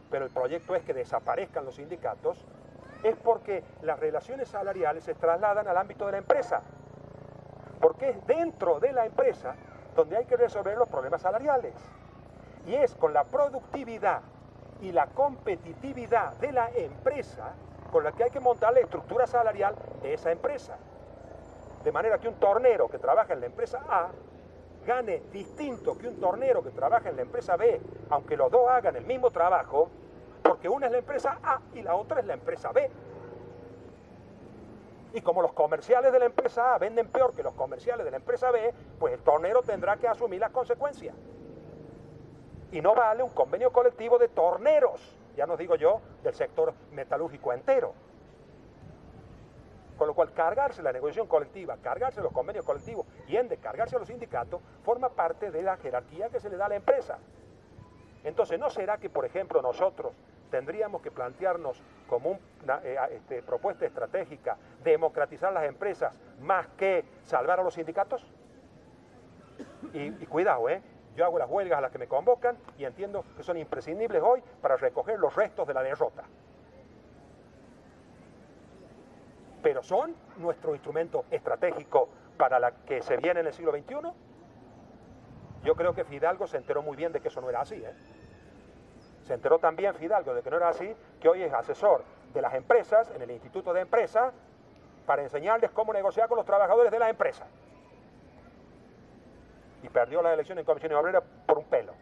pero el proyecto es que desaparezcan los sindicatos, es porque las relaciones salariales se trasladan al ámbito de la empresa, porque es dentro de la empresa donde hay que resolver los problemas salariales, y es con la productividad y la competitividad de la empresa con la que hay que montar la estructura salarial de esa empresa, de manera que un tornero que trabaja en la empresa A gane distinto que un tornero que trabaja en la empresa B, aunque los dos hagan el mismo trabajo, porque una es la empresa A y la otra es la empresa B. Y como los comerciales de la empresa A venden peor que los comerciales de la empresa B, pues el tornero tendrá que asumir las consecuencias. Y no vale un convenio colectivo de torneros, ya no digo yo, del sector metalúrgico entero. Con lo cual, cargarse la negociación colectiva, cargarse los convenios colectivos y ende cargarse a los sindicatos, forma parte de la jerarquía que se le da a la empresa. Entonces, ¿no será que, por ejemplo, nosotros tendríamos que plantearnos como una propuesta estratégica democratizar las empresas más que salvar a los sindicatos? Y cuidado, Yo hago las huelgas a las que me convocan y entiendo que son imprescindibles hoy para recoger los restos de la derrota. Pero son nuestro instrumento estratégico para la que se viene en el siglo XXI. Yo creo que Fidalgo se enteró muy bien de que eso no era así, ¿eh? Se enteró también Fidalgo de que no era así, que hoy es asesor de las empresas en el Instituto de Empresa para enseñarles cómo negociar con los trabajadores de las empresas. Y perdió la elección en Comisiones Obreras por un pelo,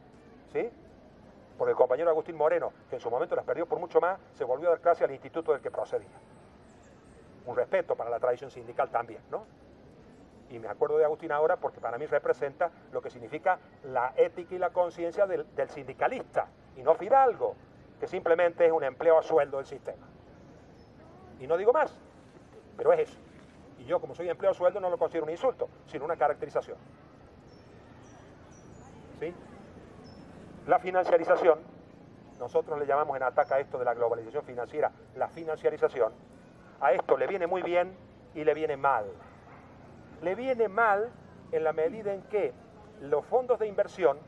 ¿sí? Porque el compañero Agustín Moreno, que en su momento las perdió por mucho más, se volvió a dar clase al instituto del que procedía. Un respeto para la tradición sindical también, ¿no? Y me acuerdo de Agustín ahora porque para mí representa lo que significa la ética y la conciencia del sindicalista, y no Fidalgo, que simplemente es un empleo a sueldo del sistema. Y no digo más, pero es eso. Y yo, como soy empleo a sueldo, no lo considero un insulto, sino una caracterización. ¿Sí? La financiarización, nosotros le llamamos en Ataca a esto de la globalización financiera, la financiarización. A esto le viene muy bien y le viene mal. Le viene mal en la medida en que los fondos de inversión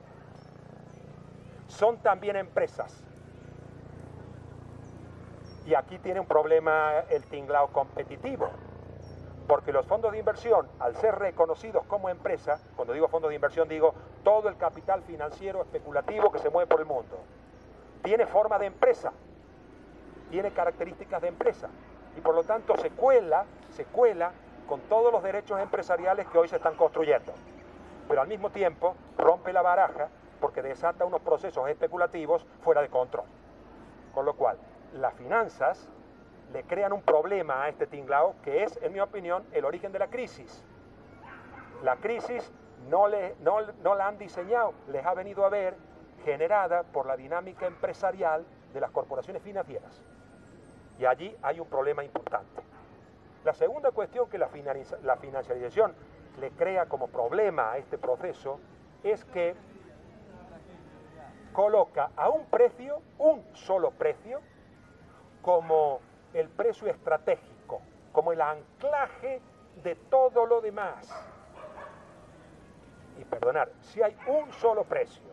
son también empresas. Y aquí tiene un problema el tinglao competitivo. Porque los fondos de inversión, al ser reconocidos como empresa, cuando digo fondos de inversión digo todo el capital financiero especulativo que se mueve por el mundo, tiene forma de empresa, tiene características de empresa y por lo tanto se cuela con todos los derechos empresariales que hoy se están construyendo. Pero al mismo tiempo rompe la baraja porque desata unos procesos especulativos fuera de control. Con lo cual, las finanzas le crean un problema a este tinglao que es, en mi opinión, el origen de la crisis. La crisis no la han diseñado, les ha venido a ver generada por la dinámica empresarial de las corporaciones financieras. Y allí hay un problema importante. La segunda cuestión que la financiarización le crea como problema a este proceso es que coloca a un precio, un solo precio, como el precio estratégico, como el anclaje de todo lo demás. Y perdonar, si hay un solo precio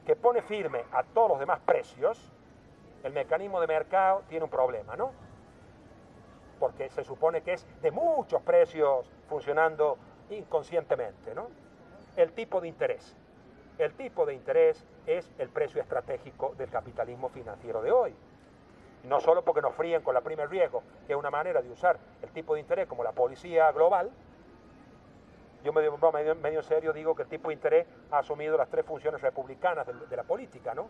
que pone firme a todos los demás precios, el mecanismo de mercado tiene un problema, ¿no? Porque se supone que es de muchos precios funcionando inconscientemente, ¿no? El tipo de interés. El tipo de interés es el precio estratégico del capitalismo financiero de hoy. No solo porque nos fríen con la prima de riesgo, que es una manera de usar el tipo de interés como la policía global. Yo medio en serio digo que el tipo de interés ha asumido las tres funciones republicanas de la política, ¿no?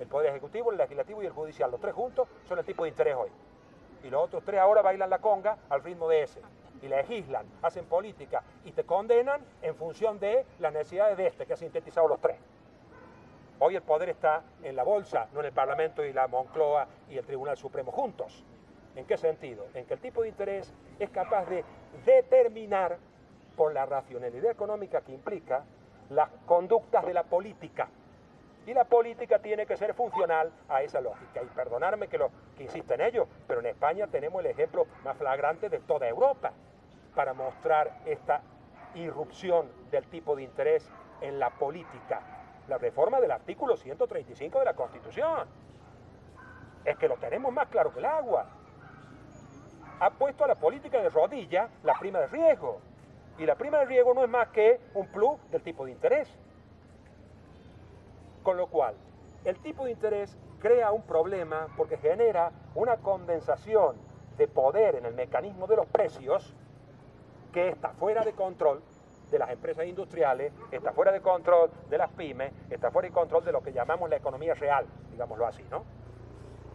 El poder ejecutivo, el legislativo y el judicial. Los tres juntos son el tipo de interés hoy. Y los otros tres ahora bailan la conga al ritmo de ese. Y legislan, hacen política y te condenan en función de las necesidades de este, que ha sintetizado los tres. Hoy el poder está en la bolsa, no en el Parlamento y la Moncloa y el Tribunal Supremo juntos. ¿En qué sentido? En que el tipo de interés es capaz de determinar, por la racionalidad económica que implica, las conductas de la política. Y la política tiene que ser funcional a esa lógica. Y perdonarme que insista en ello, pero en España tenemos el ejemplo más flagrante de toda Europa para mostrar esta irrupción del tipo de interés en la política. La reforma del artículo 135 de la Constitución. Es que lo tenemos más claro que el agua. Ha puesto a la política de rodilla la prima de riesgo. Y la prima de riesgo no es más que un plus del tipo de interés. Con lo cual, el tipo de interés crea un problema porque genera una condensación de poder en el mecanismo de los precios que está fuera de control de las empresas industriales, está fuera de control de las pymes, está fuera de control de lo que llamamos la economía real, digámoslo así, ¿no?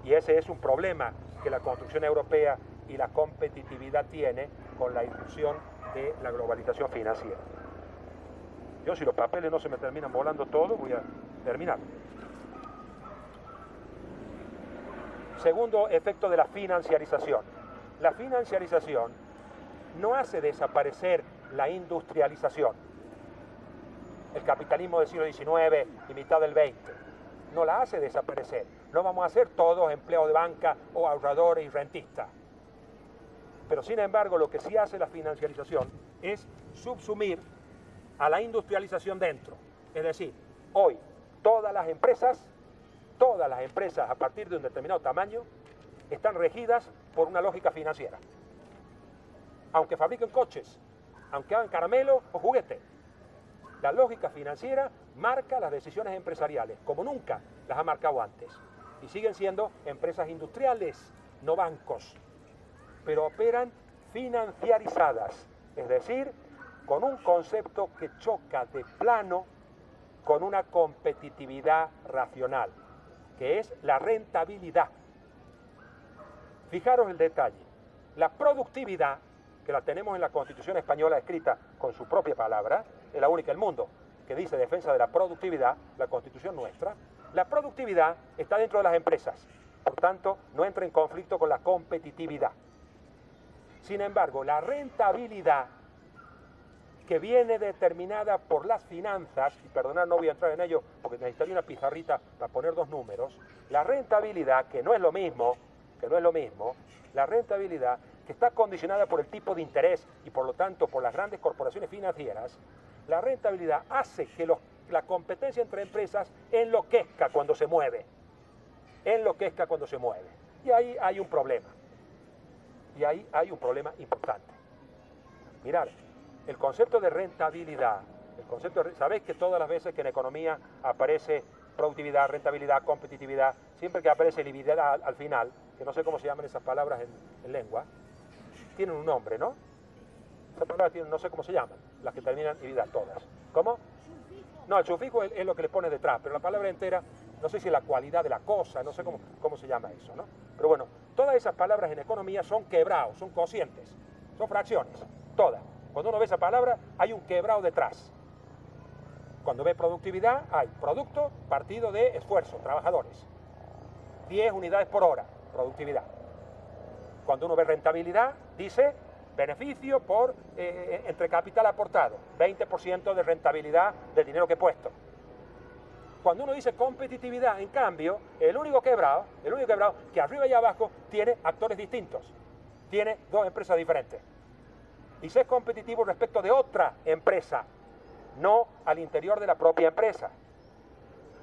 Y ese es un problema que la construcción europea y la competitividad tiene con la irrupción de la globalización financiera. Yo, si los papeles no se me terminan volando todos, voy a terminar. Segundo efecto de la financiarización. La financiarización no hace desaparecer la industrialización. El capitalismo del siglo XIX y mitad del XX no la hace desaparecer. No vamos a ser todos empleados de banca o ahorradores y rentistas. Pero sin embargo, lo que sí hace la financiarización es subsumir a la industrialización dentro. Es decir, hoy todas las empresas a partir de un determinado tamaño están regidas por una lógica financiera. Aunque fabriquen coches, aunque hagan caramelo o juguetes, la lógica financiera marca las decisiones empresariales, como nunca las ha marcado antes. Y siguen siendo empresas industriales, no bancos, pero operan financiarizadas, es decir, con un concepto que choca de plano con una competitividad racional, que es la rentabilidad. Fijaros el detalle, la productividad, que la tenemos en la Constitución española escrita con su propia palabra, es la única del mundo que dice defensa de la productividad, la Constitución nuestra. La productividad está dentro de las empresas, por tanto no entra en conflicto con la competitividad. Sin embargo, la rentabilidad, que viene determinada por las finanzas, y perdonad, no voy a entrar en ello porque necesitaría una pizarrita para poner dos números, la rentabilidad, que no es lo mismo, la rentabilidad que está condicionada por el tipo de interés y por lo tanto por las grandes corporaciones financieras, la rentabilidad hace que la competencia entre empresas enloquezca cuando se mueve. Y ahí hay un problema. Importante. Mirad, el concepto de rentabilidad, sabéis que todas las veces que en economía aparece productividad, rentabilidad, competitividad, siempre que aparece lividad al final, que no sé cómo se llaman esas palabras en lengua, tienen un nombre, ¿no? Esas palabras tienen, no sé cómo se llaman, las que terminan lividad, todas. ¿Cómo? No, el sufijo es lo que le pone detrás, pero la palabra entera, no sé si es la cualidad de la cosa, no sé cómo se llama eso, ¿no? Pero bueno, todas esas palabras en economía son quebrados, son cocientes, son fracciones, todas. Cuando uno ve esa palabra, hay un quebrado detrás. Cuando ve productividad, hay producto partido de esfuerzo, trabajadores. 10 unidades por hora, productividad. Cuando uno ve rentabilidad, dice beneficio por entre capital aportado, 20% de rentabilidad del dinero que he puesto. Cuando uno dice competitividad, en cambio, el único quebrado que arriba y abajo tiene actores distintos, tiene dos empresas diferentes. Y se es competitivo respecto de otra empresa, no al interior de la propia empresa.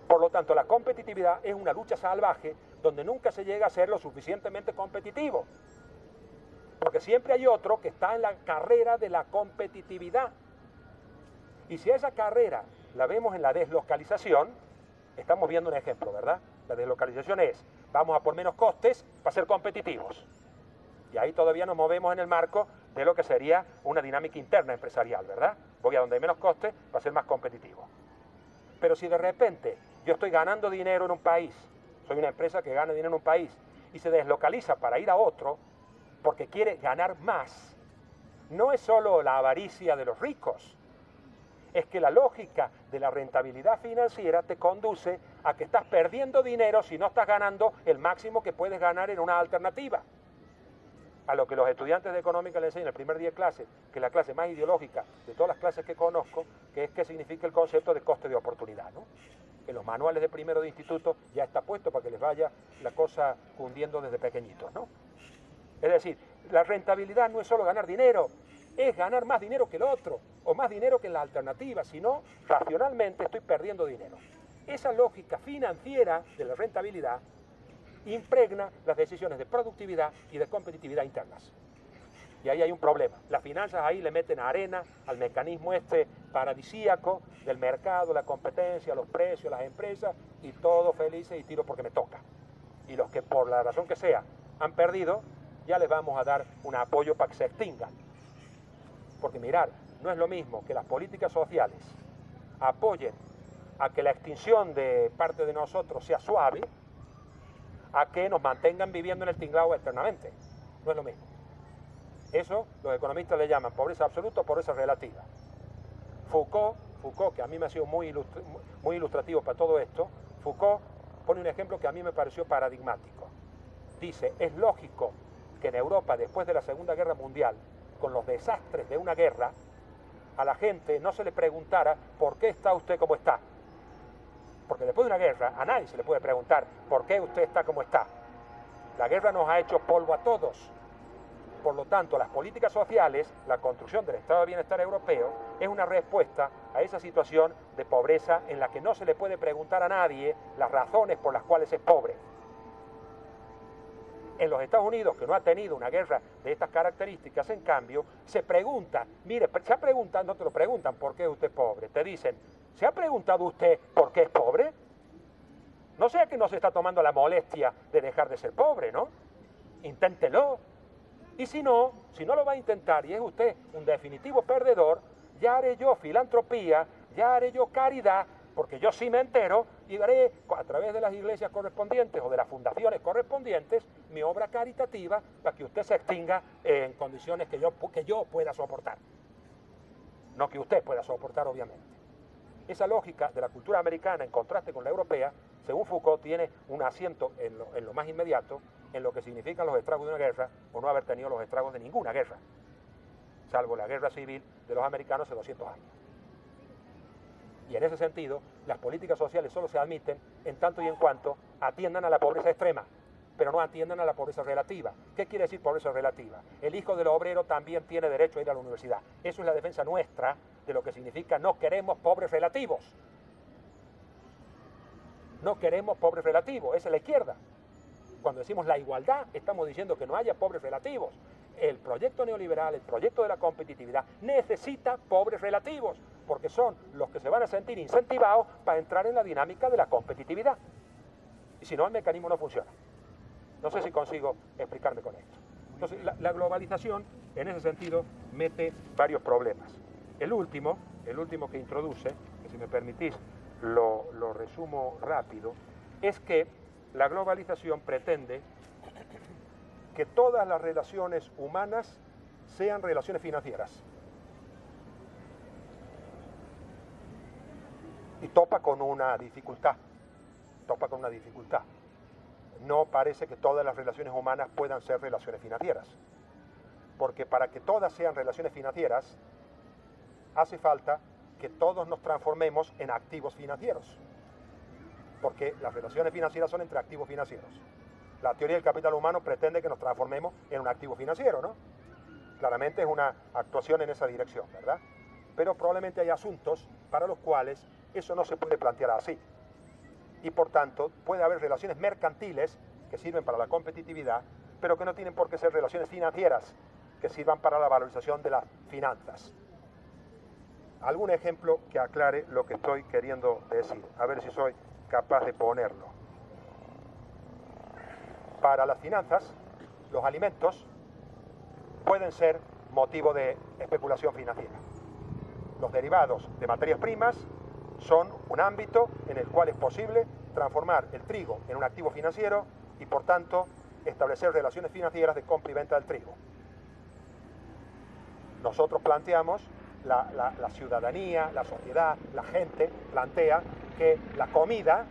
Por lo tanto, la competitividad es una lucha salvaje donde nunca se llega a ser lo suficientemente competitivo. Porque siempre hay otro que está en la carrera de la competitividad. Y si esa carrera la vemos en la deslocalización, estamos viendo un ejemplo, ¿verdad? La deslocalización es, vamos a por menos costes para ser competitivos. Y ahí todavía nos movemos en el marco de lo que sería una dinámica interna empresarial, ¿verdad? Voy a donde hay menos costes para ser más competitivo. Pero si de repente yo estoy ganando dinero en un país, soy una empresa que gana dinero en un país, y se deslocaliza para ir a otro, porque quiere ganar más, no es solo la avaricia de los ricos, es que la lógica de la rentabilidad financiera te conduce a que estás perdiendo dinero si no estás ganando el máximo que puedes ganar en una alternativa. A lo que los estudiantes de económica le enseñan el primer día de clase, que es la clase más ideológica de todas las clases que conozco, que es qué significa el concepto de coste de oportunidad, ¿no? En los manuales de primero de instituto ya está puesto para que les vaya la cosa cundiendo desde pequeñitos, ¿no? Es decir, la rentabilidad no es solo ganar dinero, es ganar más dinero que el otro, o más dinero que en la alternativa, si no, racionalmente estoy perdiendo dinero. Esa lógica financiera de la rentabilidad impregna las decisiones de productividad y de competitividad internas. Y ahí hay un problema. Las finanzas ahí le meten arena al mecanismo este paradisíaco del mercado, la competencia, los precios, las empresas, y todos felices y tiro porque me toca. Y los que por la razón que sea han perdido, ya les vamos a dar un apoyo para que se extingan. Porque mirar, no es lo mismo que las políticas sociales apoyen a que la extinción de parte de nosotros sea suave, a que nos mantengan viviendo en el tinglado eternamente. No es lo mismo. Eso los economistas le llaman pobreza absoluta o pobreza relativa. Foucault, que a mí me ha sido muy ilustrativo para todo esto, Foucault pone un ejemplo que a mí me pareció paradigmático. Dice, es lógico que en Europa, después de la Segunda Guerra Mundial, con los desastres de una guerra, a la gente no se le preguntara ¿por qué está usted como está? Porque después de una guerra a nadie se le puede preguntar ¿por qué usted está como está? La guerra nos ha hecho polvo a todos. por lo tanto, las políticas sociales, la construcción del estado de bienestar europeo, es una respuesta a esa situación de pobreza en la que no se le puede preguntar a nadie las razones por las cuales es pobre. En los Estados Unidos, que no ha tenido una guerra de estas características, en cambio, se pregunta, mire, se ha preguntado, no te lo preguntan por qué es usted pobre, te dicen, ¿se ha preguntado usted por qué es pobre? No sea que no se está tomando la molestia de dejar de ser pobre, ¿no? Inténtelo. Y si no lo va a intentar y es usted un definitivo perdedor, ya haré yo filantropía, ya haré yo caridad, porque yo sí me entero y haré a través de las iglesias correspondientes o de las fundaciones correspondientes mi obra caritativa para que usted se extinga en condiciones que yo pueda soportar. No que usted pueda soportar, obviamente. Esa lógica de la cultura americana en contraste con la europea, según Foucault, tiene un asiento en lo más inmediato en lo que significan los estragos de una guerra o no haber tenido los estragos de ninguna guerra, salvo la guerra civil de los americanos hace 200 años. Y en ese sentido, las políticas sociales solo se admiten en tanto y en cuanto atiendan a la pobreza extrema, pero no atiendan a la pobreza relativa. ¿Qué quiere decir pobreza relativa? El hijo del obrero también tiene derecho a ir a la universidad. Eso es la defensa nuestra de lo que significa no queremos pobres relativos. No queremos pobres relativos, esa es la izquierda. Cuando decimos la igualdad, estamos diciendo que no haya pobres relativos. El proyecto neoliberal, el proyecto de la competitividad, necesita pobres relativos, porque son los que se van a sentir incentivados para entrar en la dinámica de la competitividad. Y si no, el mecanismo no funciona. No sé si consigo explicarme con esto. Entonces, la globalización, en ese sentido, mete varios problemas. El último que introduce, que si me permitís lo resumo rápido, es que la globalización pretende que todas las relaciones humanas sean relaciones financieras. Y topa con una dificultad. No parece que todas las relaciones humanas puedan ser relaciones financieras. Porque para que todas sean relaciones financieras, hace falta que todos nos transformemos en activos financieros. Porque las relaciones financieras son entre activos financieros. La teoría del capital humano pretende que nos transformemos en un activo financiero, ¿no? Claramente es una actuación en esa dirección, ¿verdad? Pero probablemente hay asuntos para los cuales eso no se puede plantear así. Y por tanto, puede haber relaciones mercantiles que sirven para la competitividad, pero que no tienen por qué ser relaciones financieras que sirvan para la valorización de las finanzas. ¿Algún ejemplo que aclare lo que estoy queriendo decir? A ver si soy capaz de ponerlo. Para las finanzas, los alimentos pueden ser motivo de especulación financiera. Los derivados de materias primas son un ámbito en el cual es posible transformar el trigo en un activo financiero y, por tanto, establecer relaciones financieras de compra y venta del trigo. Nosotros planteamos, la ciudadanía, la sociedad, la gente plantea que la comida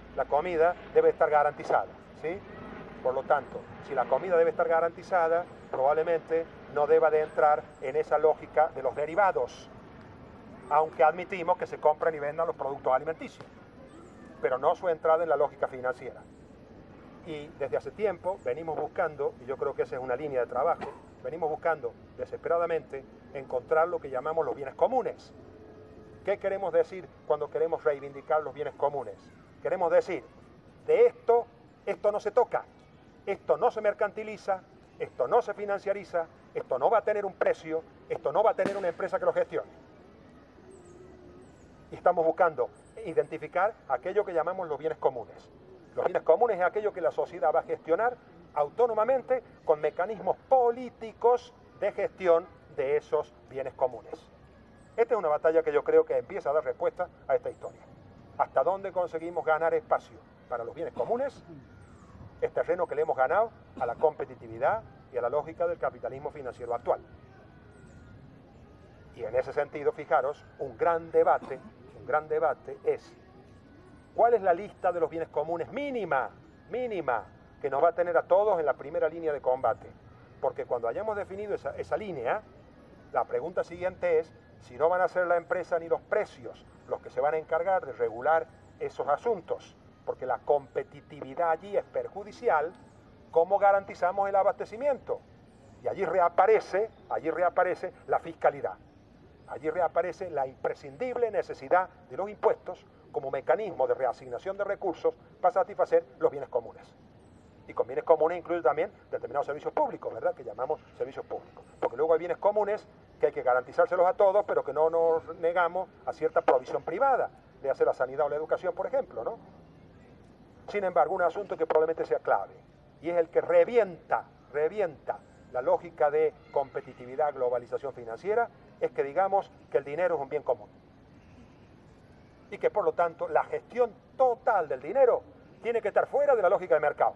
debe estar garantizada, ¿sí? Por lo tanto, si la comida debe estar garantizada, probablemente no deba de entrar en esa lógica de los derivados, aunque admitimos que se compran y vendan los productos alimenticios, pero no su entrada en la lógica financiera. Y desde hace tiempo venimos buscando, y yo creo que esa es una línea de trabajo, venimos buscando desesperadamente encontrar lo que llamamos los bienes comunes. ¿Qué queremos decir cuando queremos reivindicar los bienes comunes? Queremos decir, de esto no se toca, esto no se mercantiliza, esto no se financiariza, esto no va a tener un precio, esto no va a tener una empresa que lo gestione. Y estamos buscando identificar aquello que llamamos los bienes comunes. Los bienes comunes es aquello que la sociedad va a gestionar autónomamente con mecanismos políticos de gestión de esos bienes comunes. Esta es una batalla que yo creo que empieza a dar respuesta a esta historia. ¿Hasta dónde conseguimos ganar espacio para los bienes comunes? Es terreno que le hemos ganado a la competitividad y a la lógica del capitalismo financiero actual. Y en ese sentido, fijaros, un gran debate es ¿cuál es la lista de los bienes comunes mínima, que nos va a tener a todos en la primera línea de combate? Porque cuando hayamos definido esa línea, la pregunta siguiente es si no van a ser la empresa ni los precios los que se van a encargar de regular esos asuntos, porque la competitividad allí es perjudicial, ¿cómo garantizamos el abastecimiento? Y allí reaparece la fiscalidad. Allí reaparece la imprescindible necesidad de los impuestos como mecanismo de reasignación de recursos para satisfacer los bienes comunes. Y con bienes comunes incluye también determinados servicios públicos, ¿verdad?, que llamamos servicios públicos. Porque luego hay bienes comunes que hay que garantizárselos a todos, pero que no nos negamos a cierta provisión privada, de hacer la sanidad o la educación, por ejemplo, ¿no? Sin embargo, un asunto que probablemente sea clave, y es el que revienta la lógica de competitividad, globalización financiera, es que digamos que el dinero es un bien común. Y que por lo tanto la gestión total del dinero tiene que estar fuera de la lógica de mercado.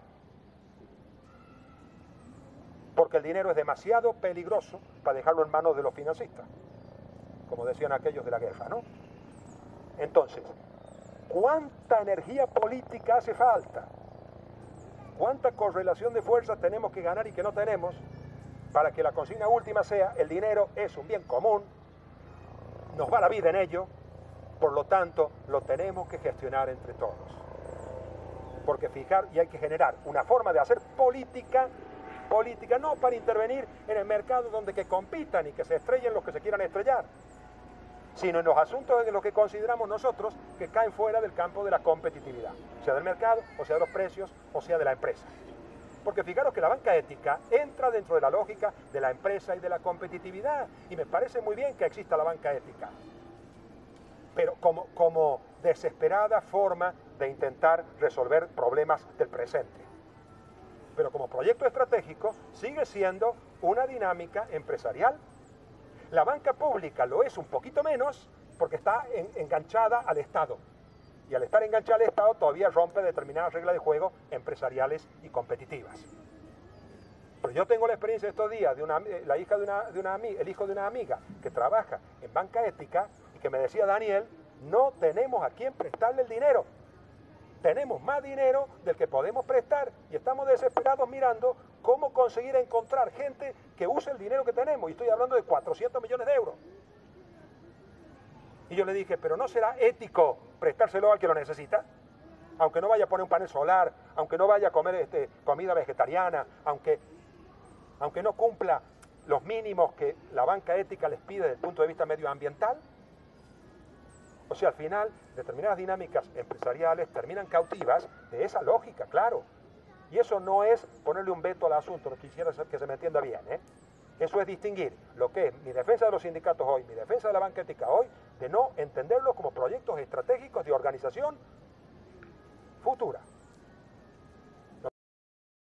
Porque el dinero es demasiado peligroso para dejarlo en manos de los financistas, como decían aquellos de la guerra, ¿no? Entonces, ¿cuánta energía política hace falta? ¿Cuánta correlación de fuerzas tenemos que ganar y que no tenemos para que la consigna última sea el dinero es un bien común, nos va la vida en ello, por lo tanto lo tenemos que gestionar entre todos? Porque hay que generar una forma de hacer política no para intervenir en el mercado donde que compitan y que se estrellen los que se quieran estrellar, sino en los asuntos en los que consideramos nosotros que caen fuera del campo de la competitividad, sea del mercado, o sea de los precios, o sea de la empresa. Porque fijaros que la banca ética entra dentro de la lógica de la empresa y de la competitividad, y me parece muy bien que exista la banca ética, pero como desesperada forma de intentar resolver problemas del presente. Pero como proyecto estratégico sigue siendo una dinámica empresarial. La banca pública lo es un poquito menos porque está enganchada al Estado. Y al estar enganchada al Estado todavía rompe determinadas reglas de juego empresariales y competitivas. Pero yo tengo la experiencia estos días de el hijo de una amiga que trabaja en banca ética y que me decía: Daniel, no tenemos a quién prestarle el dinero. Tenemos más dinero del que podemos prestar y estamos desesperados mirando cómo conseguir encontrar gente que use el dinero que tenemos. Y estoy hablando de 400 millones de euros. Y yo le dije, pero ¿no será ético prestárselo al que lo necesita? Aunque no vaya a poner un panel solar, aunque no vaya a comer comida vegetariana, aunque no cumpla los mínimos que la banca ética les pide desde el punto de vista medioambiental. O sea, al final, determinadas dinámicas empresariales terminan cautivas de esa lógica, claro. Y eso no es ponerle un veto al asunto, no quisiera que se me entienda bien, ¿eh? Eso es distinguir lo que es mi defensa de los sindicatos hoy, mi defensa de la banca ética hoy, de no entenderlos como proyectos estratégicos de organización futura.